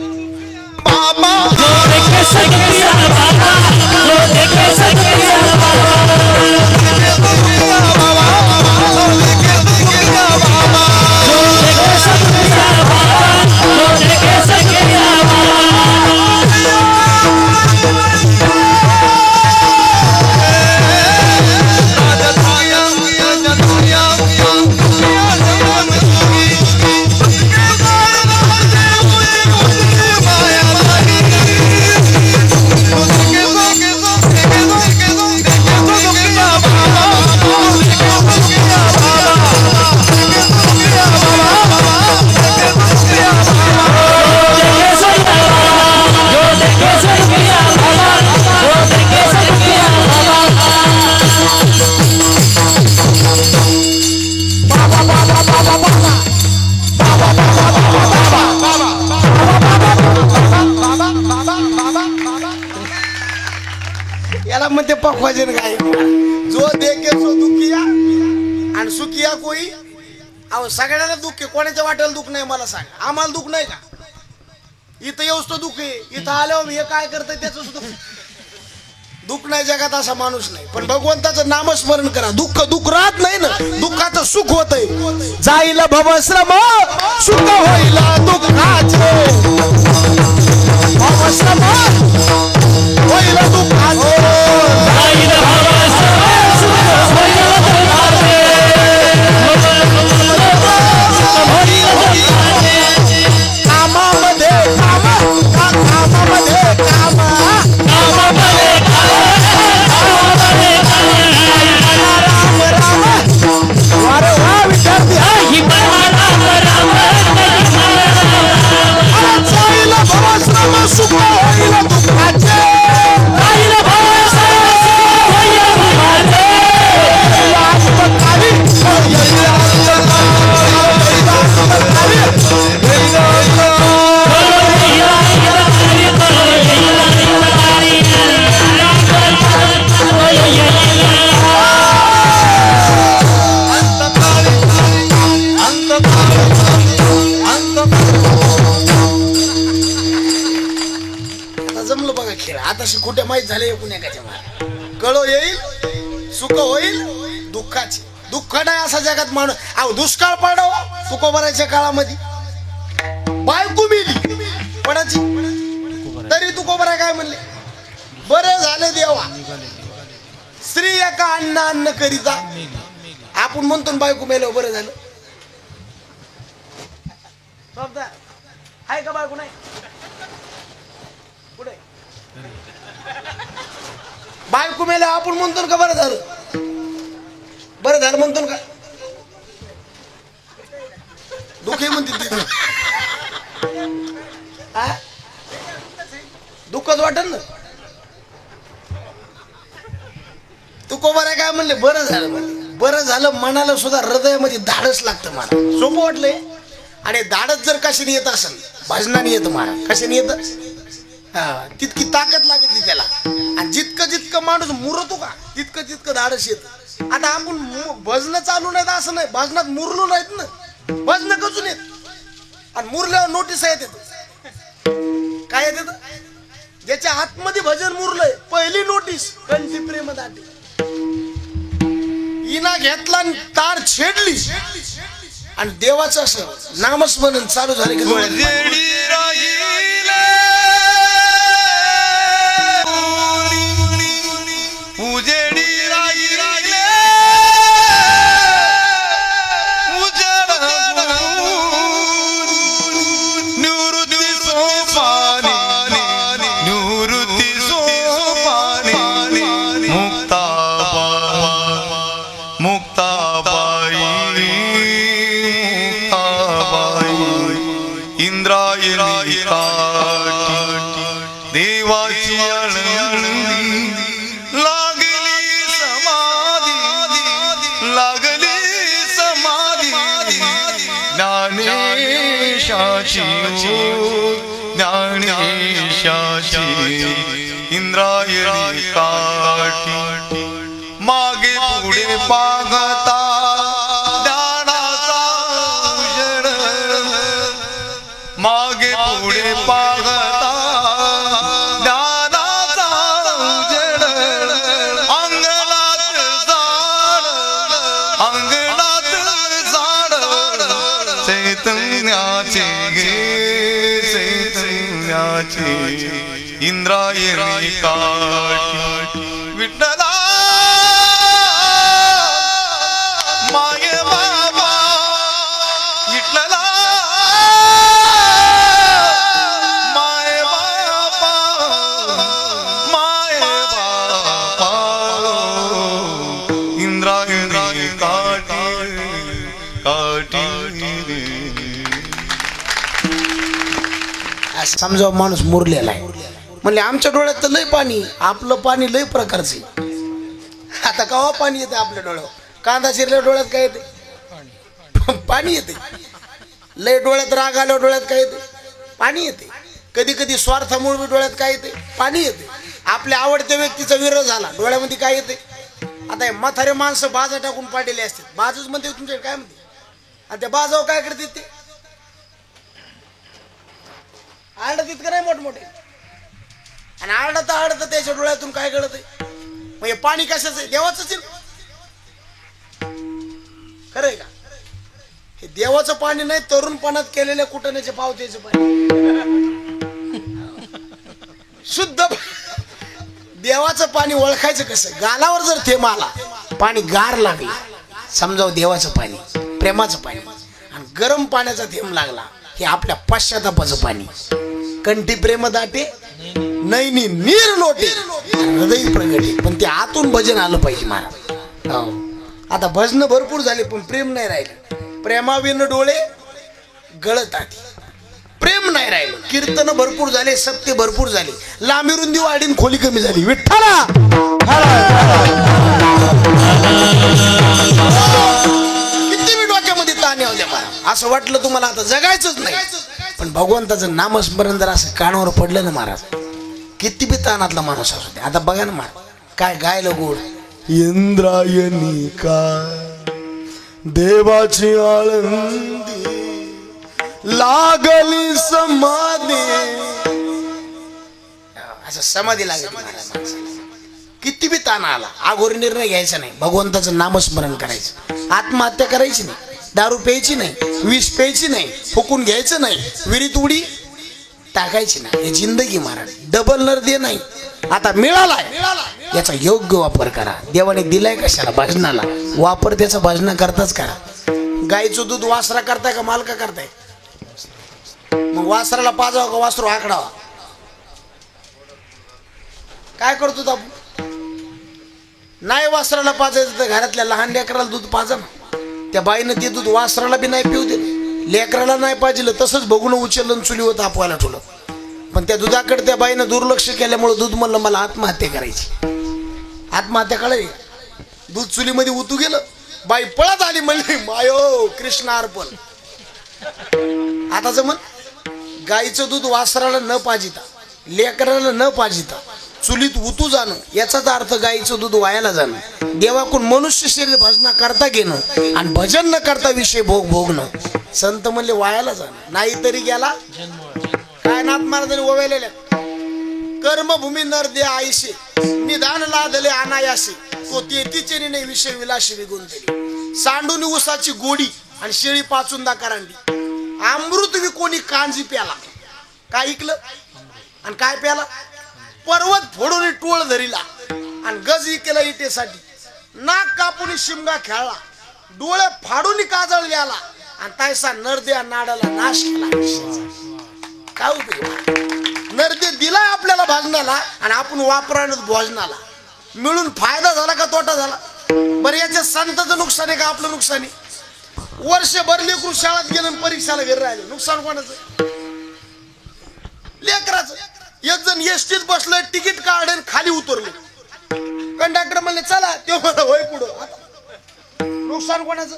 याला म्हणते पखवाजन काय जो देखे सो दुखिया आणि सुखिया कोई अहो सगळ्याला दुःख आहे कोणाच्या वाटेला दुःख नाही मला सांग आम्हाला दुःख नाही का इथं येऊस तो दुःख आहे इथं आल्यावर हे काय करतंय त्याचं सुद्धा दुःख नाही जगात असा माणूस नाही पण भगवंताचं नामस्मरण करा दुःख दुःख राहत नाही ना दुःखाचं सुख होतंय जाईल भवश्रम सुख होईल दुःखाचे भवश्रम होईल दुःखाचे जाईल भवश्रम सुख होईल दुःखाचे कामामध्ये काम कामामध्ये काम कामामध्ये खेळ आता कुठे माहीत झाले एकूण एकाच्या मार कळो येईल सुख होईल दुःखाचे दुःख नाही असा जगात माणूस अहो दुष्काळ पडाव तुकोबराच्या काळामध्ये बायको मिली कोणाची तरी तुकोबरा काय म्हणले बरं झालं देवा स्त्री एका अन्न अन्न करीता आपण म्हणतो बायको मेलो बरं झालं आहे का बायको नाही कुठे बायको मेलो आपण म्हणतो का बरं झालं म्हणतो का दुःखी म्हणते दुःखच वाटत ना तू कोबरा काय म्हणले बरं झालं मनाला सुद्धा हृदयामध्ये धाडस लागतं मला सोपं वाटलंय आणि धाडस जर कशाने येत असेल भजनाने येतं मला कशाने येतं तितकी ताकद लागते त्याला आणि जितकं माणूस मुरतो का तितकं धाडस येतं आता आपण भजन चालू नाहीत असं नाही भजनात मुरलो नाहीत ना भजन कचून येत आणि मुरल्यावर नोटीस येत काय येत ज्याच्या आतमध्ये भजन मुरलंय पहिली नोटीस कंठी प्रेम दाटी इना घेतला तार छेडली आणि देवाचं असं नामस्मरण चालू झाले की ज्ञानेशाची इंद्रायणी काठी मागे पुढे पागता ज्ञानाचा उजेड मागे पुढे पागता ज्ञानाचा उजेड अंगणात झाड चैतन्याचे इंद्रायणी काठी विठ्ठला मागे बाबा विठ्ठला माये बाबा इंद्रायणी काठी समजा माणूस मुरलेला आहे म्हणले आमच्या डोळ्यात तर लय पाणी आपलं पाणी लय प्रकारचे आता केव्हा पाणी येते आपल्या डोळ्यावर कांदा शिरल्या डोळ्यात काय येते पाणी येते लय डोळ्यात राग आल्यावर डोळ्यात काय येते पाणी येते कधी कधी स्वार्थामुळे डोळ्यात काय येते पाणी येते आपल्या आवडत्या व्यक्तीचा विरोध झाला डोळ्यामध्ये काय येते आता हे म्हातारे माणसं बाजा टाकून पाडलेले असतात बाजूच म्हणते तुमच्याकडे काय म्हणते आणि त्या बाजावर काय करते ते आडत इतकं नाही मोठमोठे आणि आडत त्याच्या डोळ्यातून काय कळत आहे मग हे पाणी कशाचं आहे देवाचंच खरंय का हे देवाचं पाणी नाही तरुणपणात केलेल्या कुटण्याच्या पावत्याचं पाणी शुद्ध देवाचं पाणी ओळखायचं कसं गालावर जर थेंब आला पाणी गार लागला समजावं देवाचं पाणी प्रेमाचं पाणी आणि गरम पाण्याचा थेंब लागला हे आपल्या पश्चातापाचं पाणी कंठी प्रेम दाटे नैनी नीर लोटे हृदय प्रगटे पण ते आतून भजन आलं पाहिजे महाराज आता भजन भरपूर झाले पण प्रेम नाही राहिलं प्रेमाविन डोळे गळतात प्रेम नाही राहिलं कीर्तन भरपूर झाले सत्य भरपूर झाले लांबी रुंदी वाढीन खोली कमी झाली विठ्ठला किती मी डोक्यामध्ये ताण येऊ द्या मला असं वाटलं तुम्हाला आता जगायचंच नाही पण भगवंताचं नामस्मरण जर असं कानावर पडलं ना महाराज किती बी ताणातला माणूस असू दे आता बघा ना महाराज काय गायलं गोड इंद्रायणी काय देवाची आळंदी लागली समाधी असं समाधी लागली माणसाला. किती बी ताण आला आगोरी निर्णय घ्यायचा नाही, भगवंताचं नामस्मरण करायचं, आत्महत्या करायची नाही, दारू प्यायची नाही, विष प्यायची नाही, फुकून घ्यायचं नाही, विहिरीत उडी टाकायची नाही. हे जिंदगी महाराज डबल नर दे नाही. आता मिळालाय याचा योग्य वापर करा. देवाने दिलाय कशाला भजनाला, वापर त्याचा भजना करताच करा. गाईचं दूध वासरा करताय का मालका करताय? मग वासराला पाजावं का वासरू आकडावा? काय करतो आपण? नाही वासराला पाजायचं तर घरातल्या लहान लेकराला दूध पाजा ना. त्या बाईनं ते दूध वासराला बी नाही पिऊ दिलं, लेकराला नाही पाजिलं, तसंच बघून उचललं चुलीवर तापवायला ठेवलं. पण त्या दुधाकडे त्या बाईनं दुर्लक्ष केल्यामुळे दूध म्हणलं मला आत्महत्या करायची. आत्महत्या कळली, दूध चुलीमध्ये उतू गेलं, बाई पळत आली म्हणली मायो कृष्ण अर्पण. आता जमन गाईचं दूध वासराला न पाजिता, लेकराला न पाजिता चुलीत उतू जाणं, याचाच अर्थ गाईचं दूध वायाला जाणं. देवाकडून मनुष्य शरीर भजना करता घेणं आणि भजन न करता विषय भोगणं. संत म्हणले वायाला जाणं, नाही तरी गेला. काय नाथ महाराजांनी ओवाळलेल्या, कर्मभूमी नर दे आईशे निदान लादले अनायासे, तो तेतीचे नाही विषय विलाशी विगुंतले. सांडून उसाची गोडी आणि शेळी पाचुंदा करांडी, अमृत वि कोणी कांजी प्याला. काय ऐकलं आणि काय प्याला? पर्वत फोडून टोळ धरिला आणि गज केला इटेसाठी, नाक कापून शिमगा खेळला, डोळे फाडून काजळ लिहाला आणि तायसा नरद्या नाडाला नाश केला. काय उपयोग? नरदे दिला आपल्याला भाजनाला आणि आपण वापरायला भोजनाला. मिळून फायदा झाला का तोटा झाला? बरं याच्या संतांचं नुकसान आहे का आपलं नुकसान आहे? वर्षभर लेकरू शाळेत गेलं परीक्षाला घरी राहिलं, नुकसान कोणाचं? लेकराचं. एक जण एसटीत बसलं, तिकीट काढून खाली उतरले, कंडक्टर म्हणले चला, ते म्हणलं होय पुढं. नुकसान कोणाचं?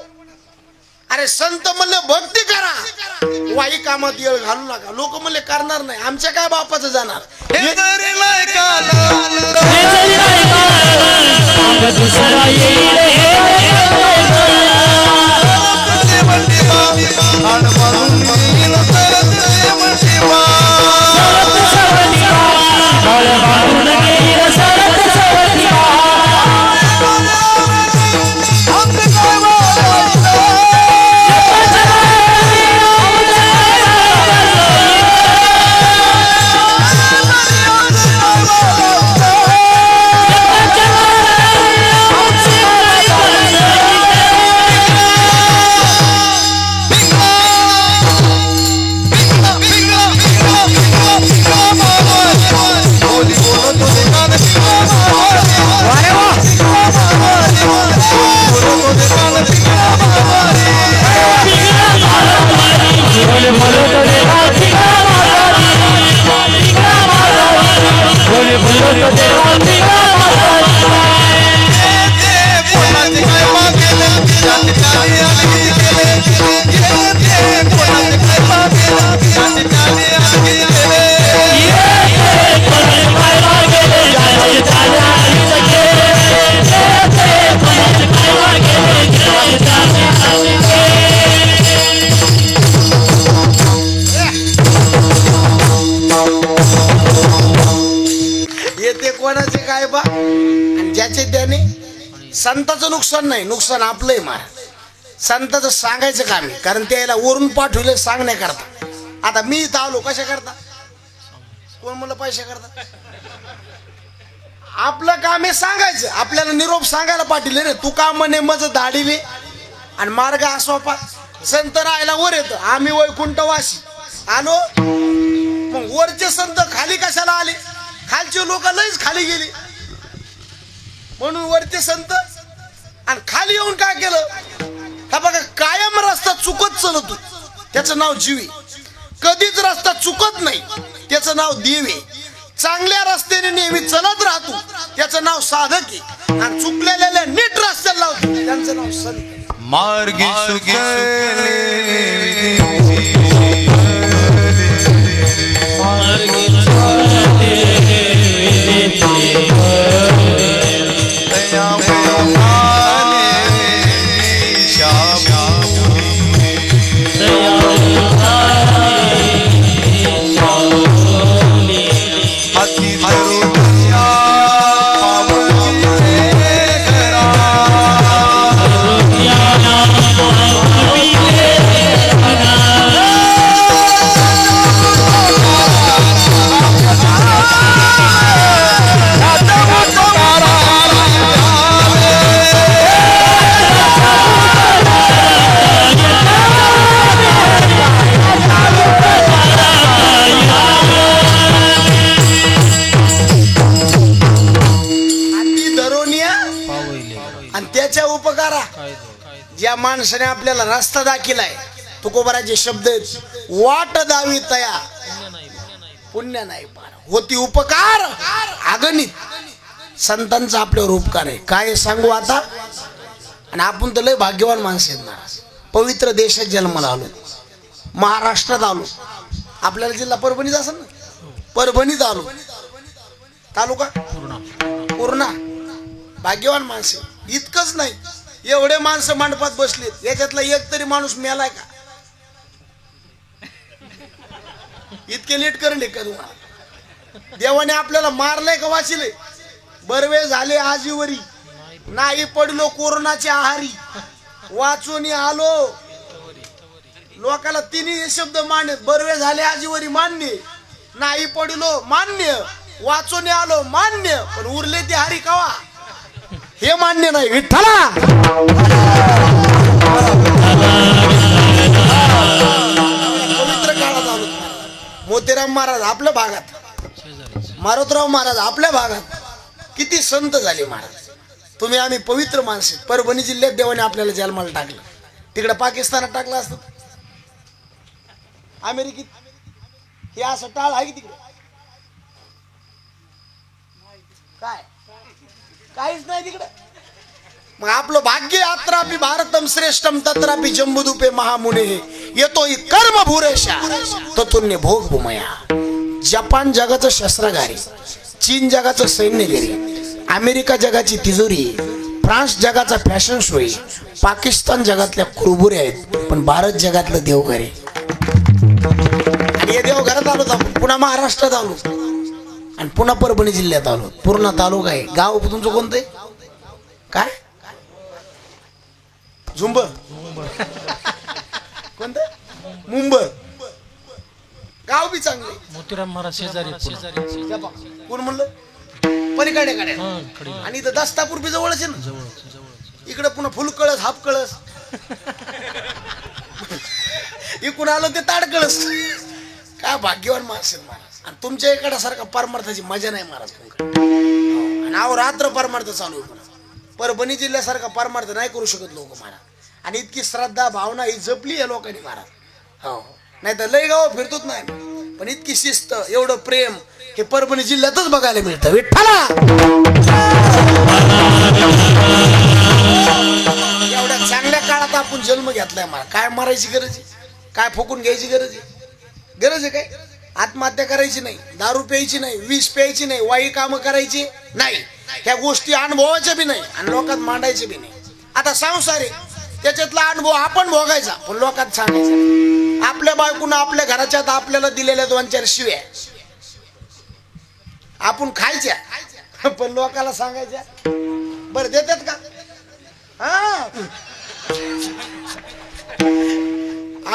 अरे संत म्हणले भक्ती करा, वाई कामात येळ घालू नका. लोक म्हणले करणार नाही, आमच्या काय बापाचं जाणार. संताचं नुकसान नाही, नुकसान आपलंय महाराज. संताचं सांगायचं काम आहे, कारण त्याला वरून पाठवलं सांगण्याकरता. आता मी इथं आलो कशा करता? कोण म्हणलं पैसे करता? आपलं काम आहे सांगायचं. आपल्याला निरोप सांगायला पाठवले रे, तू का म्हणे मज दाढीले आणि मार्ग असोपा. संत राहायला वर येत, आम्ही वैकुंठवासी आलो. मग वरचे संत खाली कशाला आले? खालचे लोक लईच खाली गेली म्हणून वरचे संत. आणि खाली येऊन काय केलं? हा बघा, कायम रस्ता चुकत चालतो त्याचं नाव जीवे, कधीच रस्ता चुकत नाही त्याचं नाव देवे. चांगल्या रस्त्याने नेहमी चलत राहतो त्याचं नाव साधक आहे, आणि चुकलेल्या नीट रस्त्याला लावतो त्यांचं नाव संत. मार्गी हाती त्या माणसाने आपल्याला रस्ता दाखिलाय. तुकोबाराचे शब्द आहेत, वाट दावी तया पुण्य नाही पार होती उपकार अगणित. संतांचा आपल्यावर उपकार आहे. काय सांगू आता. आणि आपण तर लय भाग्यवान माणसं आहेत महाराज. पवित्र देशात जन्माला आलो, महाराष्ट्रात आलो. आपल्याला जिल्हा परभणीत असेल ना, परभणीत आलो. तालुका पूर्णा. भाग्यवान माणसं. इतकंच नाही, एवढे माणसं मंडपात बसलेत, याच्यातला एक तरी माणूस मेलाय का. इतके लेट करले का तुम्हाला. देवाने आपल्याला मारलंय का वाचिले. बरवे झाले आजीवरी, नाही पडलो कोरोनाच्या आहारी, वाचून आलो. लोकाला तिन्ही शब्द मान्य. बरवे झाले आजीवरी मान्य, नाही पडलो मान्य, वाचून आलो मान्य, पण उरले ते हरी कवा हे मान्य नाही. विठ्ठला पवित्र काळात आलो. मोतीराम महाराज आपल्या भागात, मारुतराव महाराज आपल्या भागात, किती संत झाले महाराज. तुम्ही आम्ही पवित्र माणसे. परभणी जिल्ह्यात देवाने आपल्याला जन्माला टाकलं. तिकडे पाकिस्तानात टाकलं असतं, अमेरिकेत हे असं टाळ आहे की तिकडे काय काहीच नाही तिकडे. मग आपलं भाग्य. अत्रापि भारतम श्रेष्ठम तत्रापि जम्बुदूपे महामुने येतो कर्म भूरेशा ततुन्य भोग भूमया. जपान जगाचं शस्त्रागारी, चीन जगाचं सैन्यगिरी, अमेरिका जगाची तिजोरी, फ्रान्स जगाचा फॅशन शो आहे, पाकिस्तान जगातल्या कुरबुऱ्या आहेत, पण भारत जगातलं देवघर आहे. आणि या देवघरात आलो आपण, पुन्हा महाराष्ट्रात आलो आणि पुन्हा परभणी जिल्ह्यात आलो. पूर्ण तालुका आहे. गाव तुमचं कोणतं आहे काय. झुंब कोणतं मुंबई. गाव बी चांगले. मोतीराम महाराज शेजारी कोण म्हणलं पलीकडे कडे. आणि इथं दस्तापूर बी जवळच आहे ना. इकडे पुन्हा फुल कळस हाफ कळस, इकडून आलो ते ताड कळस. काय भाग्यवान माणसं महाराज. आणि तुमच्या इकडे सारखा परमार्थाची मजा नाही महाराज. आणि आव रात्र परमार्थ चालू आहे. पुन्हा परभणी जिल्ह्यासारखा परमार्थ नाही करू शकत लोक महाराज. आणि इतकी श्रद्धा भावना ही जपली आहे लोकांनी महाराज. हो, नाही तर लय गाव फिरतोच नाही, पण इतकी शिस्त एवढं प्रेम हे परभणी जिल्ह्यातच बघायला मिळतं. विठ्ठला एवढ्या चांगल्या काळात आपण जन्म घेतलाय मला. काय मारायची गरज आहे, काय फुकून घ्यायची गरज आहे. गरज आहे काय. आत्महत्या करायची नाही, दारू प्यायची नाही, विष प्यायची नाही, वाईट कामं करायची नाही. ह्या गोष्टी अनुभवाच्या बी नाही आणि लोकात मांडायचे बी नाही. आता संसार आहे, त्याच्यातला अनुभव आपण भोगायचा, पण लोकात सांगायचा. आपल्या बायकोनं आपल्या घराच्यात आपल्याला दिलेल्या 2-4 शिव्या आपण खायच्या, पण लोकाला सांगायच्या. बरं देतात का. हा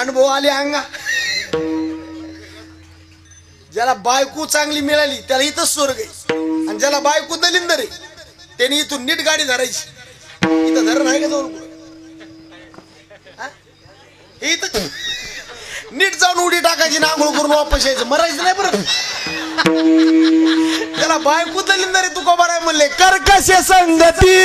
अनुभव आले अंगा. ज्याला बायको चांगली मिळाली त्याला इथंच स्वर्ग आहे. आणि ज्याला बायको दलिंदर आहे त्याने इथून नीट गाडी धरायची. इथं धरण आहे का जाऊन इथं नीट जाऊन उडी टाकायची ना, आंघोळ करून वापस यायचं. मरायचं नाही बरं. त्याला बायको दलिंदर आहे. तुकोबा राय म्हणले कर्कश संगती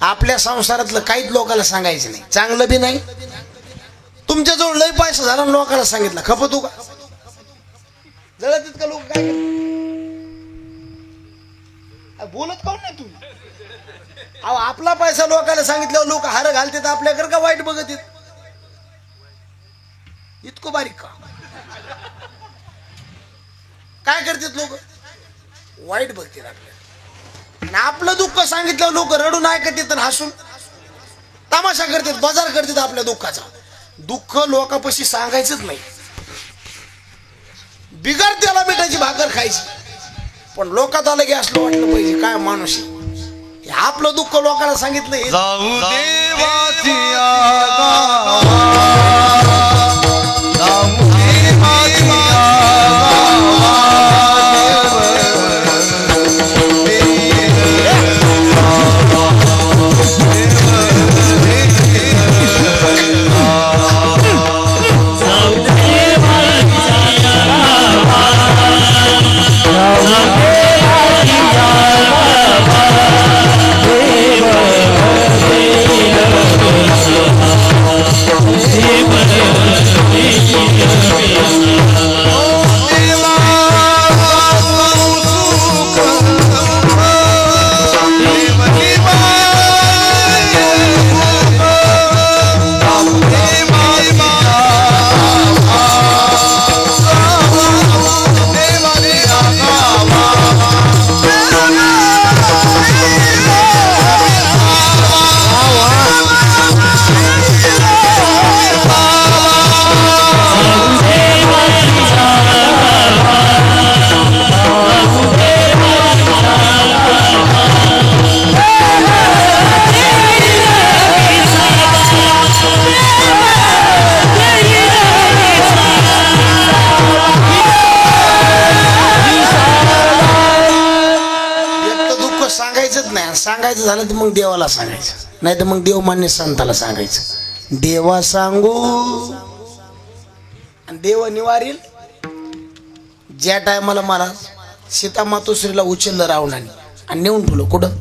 आपल्या संसारातलं काहीच लोकांना सांगायचं नाही, चांगलं बी नाही. तुमच्या जवळ लय पैसा झाला लोकांना सांगितलं खपत का जळत का लोक काय बोलत काऊन नाही तुम्ही. अहो आपला पैसा लोकांना सांगितल्यावर लोक हार घालतात आपल्याकडे का वाईट बघत येत. इतकं बारीक का काय करतात लोक वाईट बघतात आपल्याला. आपलं दुःख सांगितलं लोक रडून ऐकत येत हसून. तमाशा करतात, बाजार करतात आपल्या दुःखाचा. दुःख लोकांपाशी सांगायचंच नाही. बिगर त्याला मिठाची भाकर खायची, पण लोकात आलं की असलं वाटलं पाहिजे काय माणूस आहे. हे आपलं दुःख लोकांना सांगितलं जाऊ देवाची आगा, जाऊ देवाची सांगायचं झालं तर मग देवाला सांगायचं, नाही तर मग देव मान्य संताला सांगायचं. देवा सांगू आणि देव निवारील. ज्या टायमाला मला सीता मातोश्रीला उचललं रावणाने आणि नेऊन ठेवलं कुठं,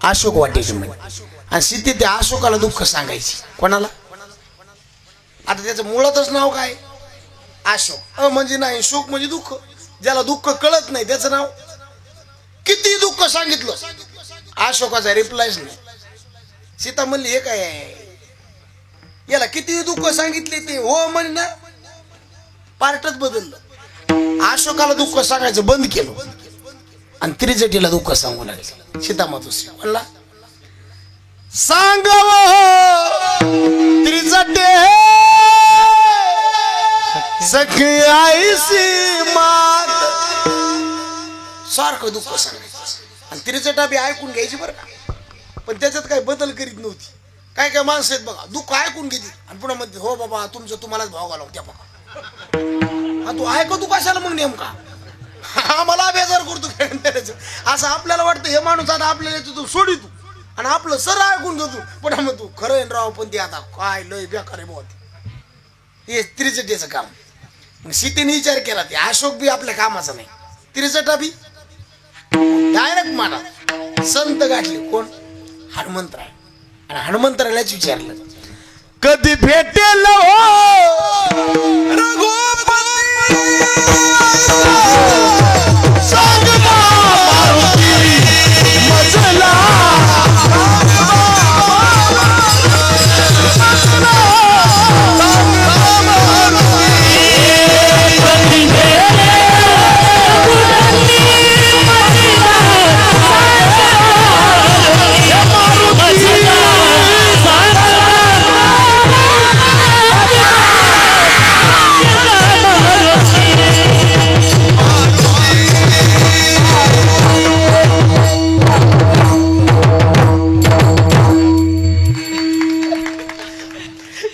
अशोक वाटेच्या मध्ये. आणि सीते त्या अशोकाला दुःख सांगायची. कोणाला? आता त्याचं मुळातच नाव काय? अशोक. म्हणजे नाही, शोक म्हणजे दुःख. ज्याला दुःख कळत नाही त्याचं नाव. किती दुःख सांगितलं, अशोकाचा रिप्लायच नाही. सीता म्हणली हे काय आहे, याला किती दुःख सांगितले ते हो म्हणे ना, पार्टच बदललं. अशोकाला दुःख सांगायचं बंद केलं आणि त्रिजटीला दुःख सांगू लागले. सीता मातोश्री म्हणला सांगाव त्रिजटे सखी आईसी मात. सारखं दुःख सांगायचं आणि त्रिजटा बी ऐकून घ्यायची बरं का, पण त्याच्यात काही बदल करीत नव्हती. काय काय माणसं आहेत बघा, दुःख ऐकून घेते आणि पुन्हा म्हणते हो बाबा तुमचं तुम्हालाच भाव घालाव त्या बघा. हा तू ऐकतो कशाला मग नेमका, आम्हाला बेजार करतो असं आपल्याला वाटतं. हे माणूस आता आपल्याला तू सोडी तू आणि आपलं सर ऐकून घेतो, पण मग तू खरं आहे राव, पण ते आता काय लय बेकार आहे बाबा. हे त्रिजटेचं काम. मग सीतेने विचार केला ते अशोक बी आपल्या कामाचा नाही, त्रिजटा बी. डायरेक्ट माना संत गाठले. कोण? हनुमंतराय. आणि हनुमंतरायलाच विचारलं कधी भेटेल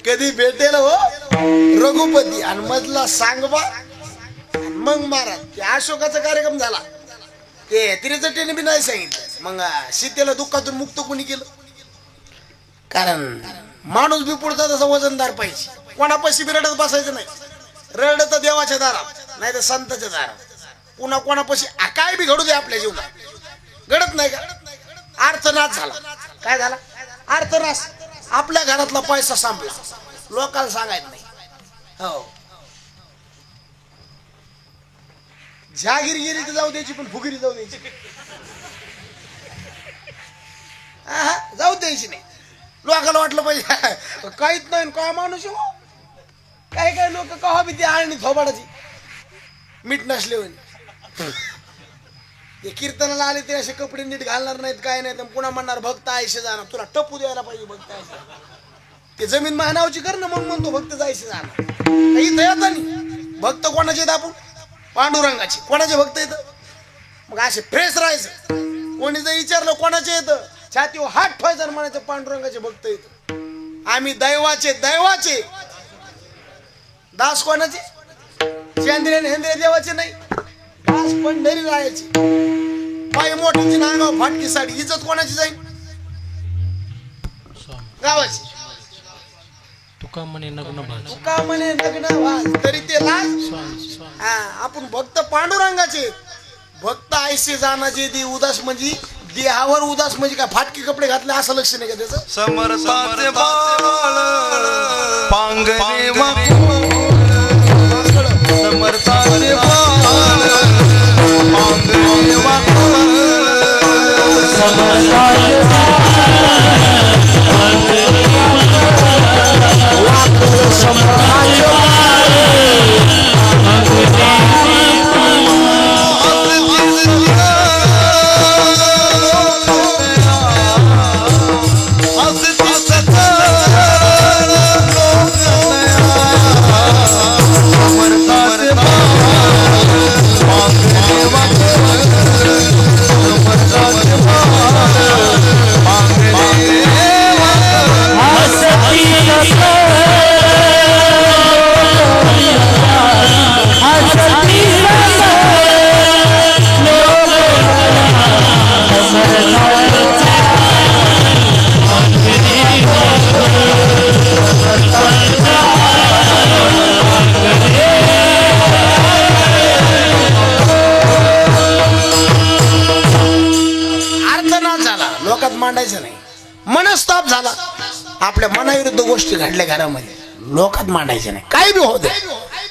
कधी भेटेल हो रघुपती. आणि मधला सांगबा मग महाराज. ते अशोकाचा कार्यक्रम झाला, ते त्रिजटेने बी नाही सांगितलं. मग सीतेला दुःखातून मुक्त कोणी केलं? कारण माणूस बी पुढचा तसा वजनदार पाहिजे. कोणापाशी बी रडत बसायचं नाही. रडत देवाच्या दारात नाही तर संताच्या दारात. पुन्हा कोणापाशी काय बी घडू दे आपल्या जीवनात, घडत नाही का? अर्थनाश झाला. काय झाला? अर्थनाश. आपल्या घरातला पैसा संपला, लोकांना सांगायचं नाही. हो, जहागीर गेली तर जाऊ द्यायची, पण फुगिरी जाऊ द्यायची. जाऊ द्यायची नाही. लोकांना वाटलं पाहिजे काहीच नाही काय माणूस हो. काही काही लोक कवा बी ती आळणी थोबाडाची मीठ नसले होईल. हे कीर्तनाला आले ते असे कपडे नीट घालणार नाहीत काय नाही तर पुन्हा म्हणणार भक्त आयशे जाणार तुला टप्पू द्यायला पाहिजे भक्त आयशे ते जमीन मानावची कर ना म्हणून म्हणतो भक्त जायचे जाणार इथं येतात नाही भक्त कोणाचे आहेत आपण पांडुरंगाचे कोणाचे भक्त येतं मग असे फ्रेश राहायचं कोणी जर विचारलं कोणाचे येतं छातीवर हात ठेवायचं म्हणायचं पांडुरंगाचे भक्त येतं आम्ही दैवाचे दास कोणाचे चंद्रे हेंद्रे देवाचे नाही दास पंढरी राहायचे पाय मोठीची नागाव फाटकी साडी इज्जत कोणाची जाईल गावाची तुका म्हणे नग्न भाज तुका म्हणे लग्न वाज तरी ते लाज हा आपण भक्त पांडुरंगाचे भक्त आयसे जाणाचे दी उदास म्हणजे देहावर उदास म्हणजे काय फाटकी कपडे घातले असं लक्ष नाही का त्याचं समर्थाचे बाळ पांगरे समर्थाचे बाळ पांगरे मांडायचं नाही मनस्ताप झाला आपल्या मनाविरुद्ध गोष्टी घडल्या घरामध्ये लोकात मांडायचे नाही काही बी होते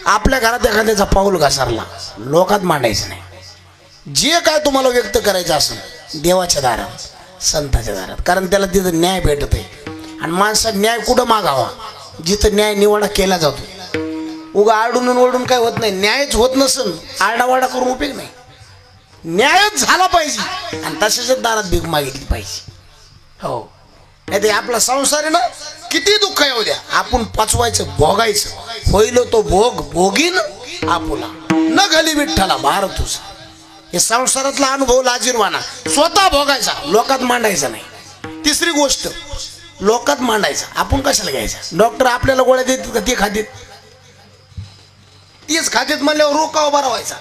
आपल्या घरात एखाद्याचा पाऊल घसरला लोकात मांडायचं नाही जे काय तुम्हाला व्यक्त करायचं असेल देवाच्या दारात संताच्या दारात कारण त्याला तिथं न्याय भेटत आहे आणि माणसात न्याय कुठं मागावा जिथं न्याय निवाडा केला जातो उगा आरडून ओरडून काय होत नाही न्यायच होत नसेल आरडावाडा करून उपयोग नाही न्यायच झाला पाहिजे आणि तशाच दारात भीक मागितली पाहिजे हो नाही ते आपला संसार आहे ना किती दुःख येऊ द्या आपण पचवायचं भोगायचं होईल तो भोग भोगीन आपुला न घाली विठ्ठला भारत तुझा हे संसारातला अनुभव लाजीरवाना स्वतः भोगायचा लोकात मांडायचा नाही तिसरी गोष्ट लोकात मांडायचा आपण कशाला घ्यायचा डॉक्टर आपल्याला गोळ्या देतात का ते खातात तेच खात्यात म्हणल्यावर रोग का उभा राहायचा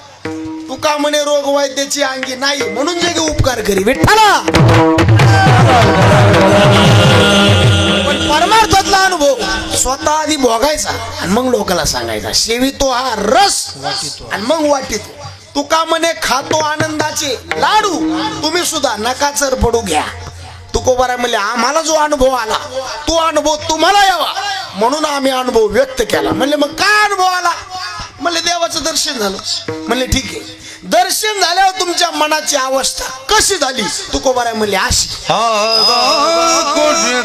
तू का म्हणे रोग वैद्याची अंगी नाही म्हणून जे उपकार करी विठ्ठला पण परमार्थातला अनुभव स्वतः आधी भोगायचा आणि मग लोकांना सांगायचा शेवितो हा रस आणि मग वाटीतो तू का म्हणे खातो आनंदाचे लाडू तुम्ही सुद्धा नकाचर पडू घ्या तुकोबारा म्हणले आम्हाला जो अनुभव आला तो अनुभव तुम्हाला यावा म्हणून आम्ही अनुभव व्यक्त केला म्हणले मग काय अनुभव आला म्हणले देवाचं दर्शन झालं म्हणले ठीक आहे दर्शन झाल्यावर तुमच्या मनाची अवस्था कशी झाली तुकोबारा म्हणले अशी तुझे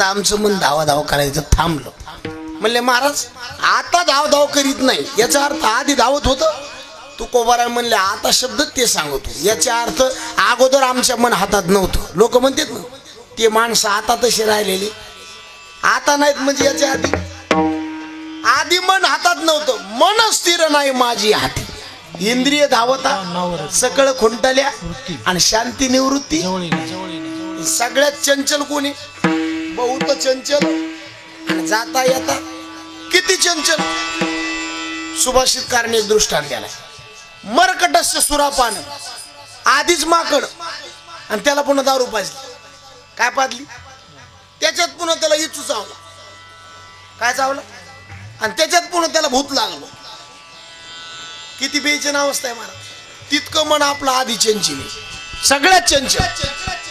आता आमचं मन धावा धाव करायचं थांबलं. म्हणले महाराज आता धाव धाव करीत नाही याचा अर्थ आधी धावत होतं. तुकोबाराय म्हणले आता शब्द ते सांगतो याचा अर्थ अगोदर आमच्या मन हातात नव्हतं. लोक म्हणतात ना ते माणसं आता तशी राहिलेली आता नाहीत म्हणजे याच्या आधी मन हातात नव्हतं. मन स्थिर नाही माझी हाती. इंद्रिय धावता सकळ खुंटल्या आणि शांती निवृत्ती. सगळ्यात चंचल कोणी बहुत चंचल आणि जाता येता किती चंचल. सुभाषितकारने एक दृष्टांत द्यालाय. मरकटस्य सुरापान आधीच माकड आणि त्याला पुन्हा दारू पाजली. काय पाजली त्याच्यात पुन्हा त्याला इचू चावला. काय चावलं आणि त्याच्यात पुन्हा त्याला भूत लागलं. किती बेचैन अवस्था आहे महाराज. तितकं मन आपलं आधी चंचल सगळ्यात चंचल.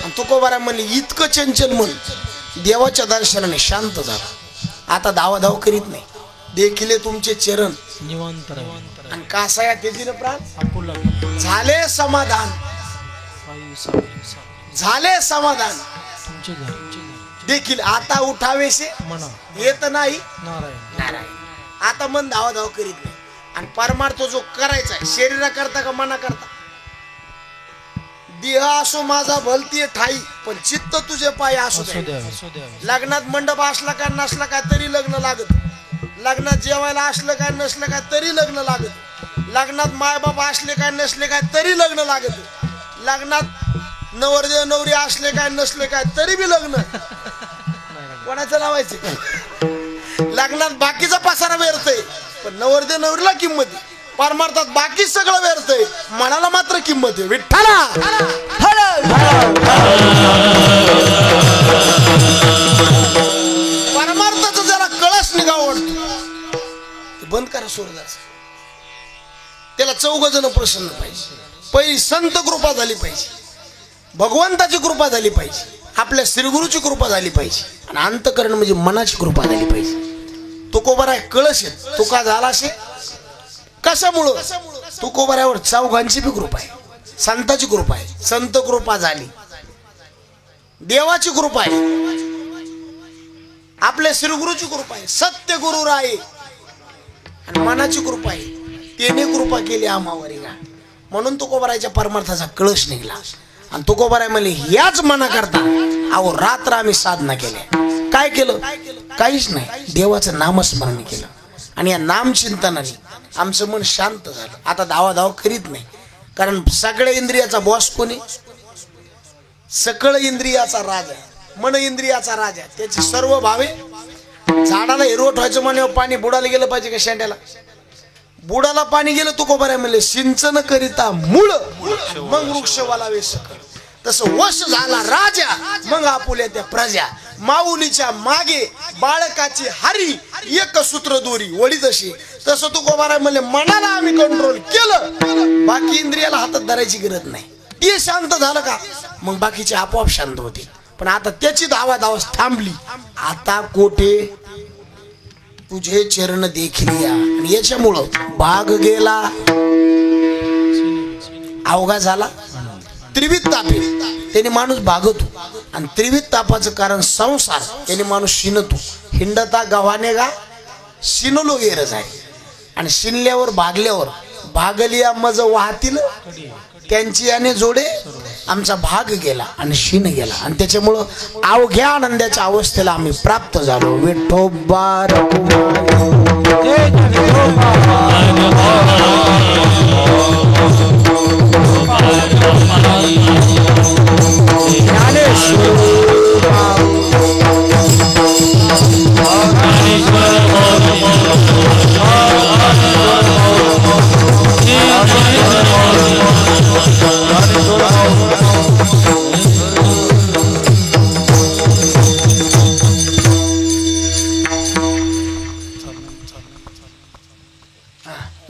आणि तुकोबाराय म्हणले इतकं चंचल मन देवाच्या दर्शनाने शांत झालं. आता धावाधाव करीत नाही. देखिले तुमचे चरण निवांत आणि कासाया तेजीने प्राण झाले समाधान. झाले समाधान देखील आता उठावेसे येत नाही नारायण. आता मन धावाधाव करीत नाही. आणि परमार्थ जो करायचा आहे शरीरा करता का मना करता. देह असो माझा भलती ठाई पण चित्त तुझे पाय असू दे. लग्नात मंडप असला का नसला का तरी लग्न लागत. लग्नात जेवायला असलं काय नसलं काय तरी लग्न लागत. लग्नात मायबाप असले काय नसले काय तरी लग्न लागत. लग्नात नवरदेव नवरी असले काय नसले काय तरी बी लग्न कोणाचं लावायचं. लग्नात बाकीचा पसारा व्यर्थय पण नवरदेव नवरीला किंमत आहे. परमार्थात बाकी सगळं व्यर्थय मनाला मात्र किंमत आहे. विठ्ठला परमार्थाचं जरा कळस निघावं वाटतो. बंद करा सोडदास. त्याला 4 जण प्रसन्न पाहिजे. पहिली संत कृपा झाली पाहिजे. भगवंताची कृपा झाली पाहिजे. आपल्या श्रीगुरूची कृपा झाली पाहिजे. आणि अंतकरण म्हणजे मनाची कृपा झाली पाहिजे. तुकोबाराय कळस येत तुका झाला शे कशामुळं. तुकोबारावर 4 बी कृपा आहे. संताची कृपा आहे. संत कृपा झाली. देवाची कृपा आहे. आपल्या श्रीगुरूची कृपा आहे. सत्य गुरु राय आणि मनाची कृपा आहे. त्याने कृपा केली आम्हावर का म्हणून तुकोबारायच्या परमार्थाचा कळस निघला. आणि तुकोबाराय म्हणले याच मना करता अहो रात्र आम्ही साधना केल्या. काय केलं काहीच नाही. देवाचं नामस्मरण केलं आणि या नामचिंतनाने आमचं मन शांत झालं. आता धावाधाव करीत नाही. कारण सगळ्या इंद्रियाचा बॉस कोणी सकळ इंद्रियाचा राजा मन इंद्रियाचा राजा. त्याची सर्व भावे झाडाला हिरवट व्हायचं म्हणे पाणी बुडाला गेलं पाहिजे का शेंड्याला. बुडाला पाणी गेलं तुकोबाराय म्हणले सिंचन करिता मूळ मग वृक्ष वालावे सकळ. तसं वश झाला राजा मग आपुल्या त्या प्रजा. माऊलीच्या मागे बाळकाची हरी एक सूत्र दोरी वडी जशी. तसं तुकोबाराय म्हणले मनाला आम्ही कंट्रोल केलं बाकी इंद्रियाला हातात धरायची गरज नाही. ते शांत झालं का मग बाकीचे आपोआप शांत होते. पण आता त्याची धावाधाव थांबली. आता कोठे तुझे चरण देखिलिया. आणि याच्यामुळं भाग गेला अवघा झाला. त्रिविध तापे त्याने माणूस भागतो. आणि त्रिविध तापाचं कारण संसार त्याने माणूस शिनतो. हिंडता गव्हाने गा शिनलो गेरज आहे. आणि शिनल्यावर भागल्यावर भागलिया मज वाहतील त्यांची याने जोडे. आमचा भाग गेला आणि शिन गेला. आणि त्याच्यामुळं अवघ्या आनंदाच्या अवस्थेला आम्ही प्राप्त झालो. विठोबा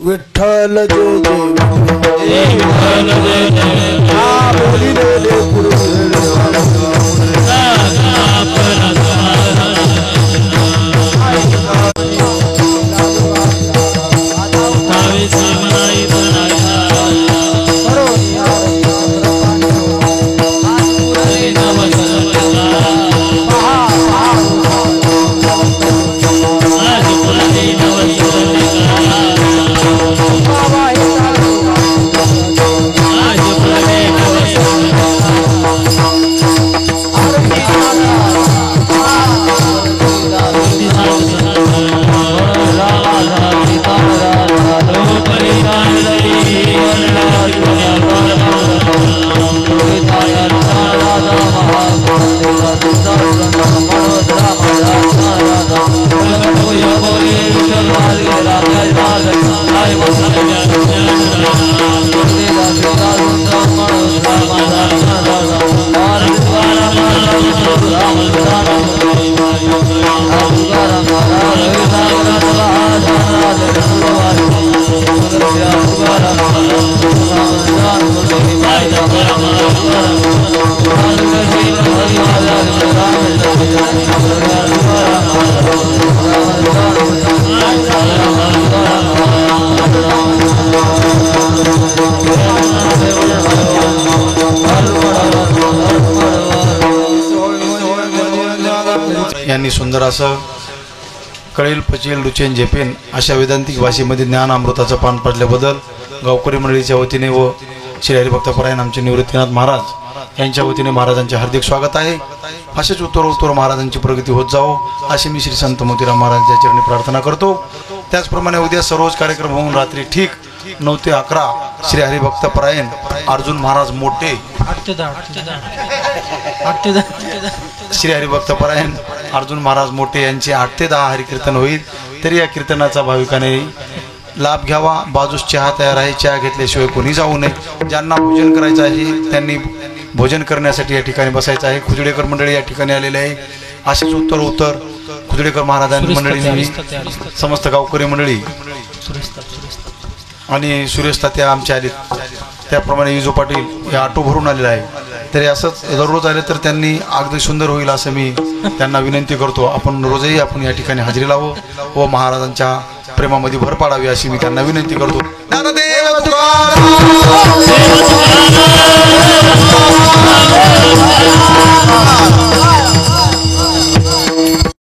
विठ्ठल जय जय त्यांनी सुंदर असं कळेल पचेल रुचेन झेपेन अशा वेदांतिक भाषेमध्ये ज्ञान अमृताचं पान पडल्याबद्दल गावकरी मंडळीच्या वतीने व श्री हरिभक्तपरायण आमचे निवृत्तीनाथ महाराज यांच्या वतीने महाराजांचे हार्दिक स्वागत आहे. असेच उत्तर महाराजांची प्रगती होत जावो अशी मी श्री संत मोतीराम महाराजांच्या चरणी प्रार्थना करतो. त्याचप्रमाणे उद्या सर्वच कार्यक्रम होऊन रात्री ठीक 9 ते 11 श्री हरिभक्तपरायण अर्जुन महाराज मोठे 8 ते 10 श्री हरिभक्तपरायण अर्जुन महाराज मोठे यांचे 8 ते 10 हरिकीर्तन होईल. तरी या कीर्तनाचा भाविकाने लाभ घ्यावा. बाजूस चहा तयार आहे, चहा घेतल्याशिवाय कोणी जाऊ नये. ज्यांना भोजन करायचं आहे त्यांनी भोजन करण्यासाठी या ठिकाणी बसायचं आहे. खुजडेकर मंडळी या ठिकाणी आलेले आहे. असेच उत्तर खुजडेकर महाराजांनी मंडळी समस्त गावकरी मंडळी आणि सुरेश तात्या आमचे आले. त्याप्रमाणे विजू पाटील हे ऑटो भरून आलेला आहे. तरी असंच दररोज आले तर त्यांनी अगदी सुंदर होईल असं मी त्यांना विनंती करतो. आपण रोजही आपण या ठिकाणी हजेरी लावो व महाराजांच्या प्रेमामध्ये भर पाडावी अशी मी त्यांना विनंती करतो. ज्ञानदेव तुकाराम जय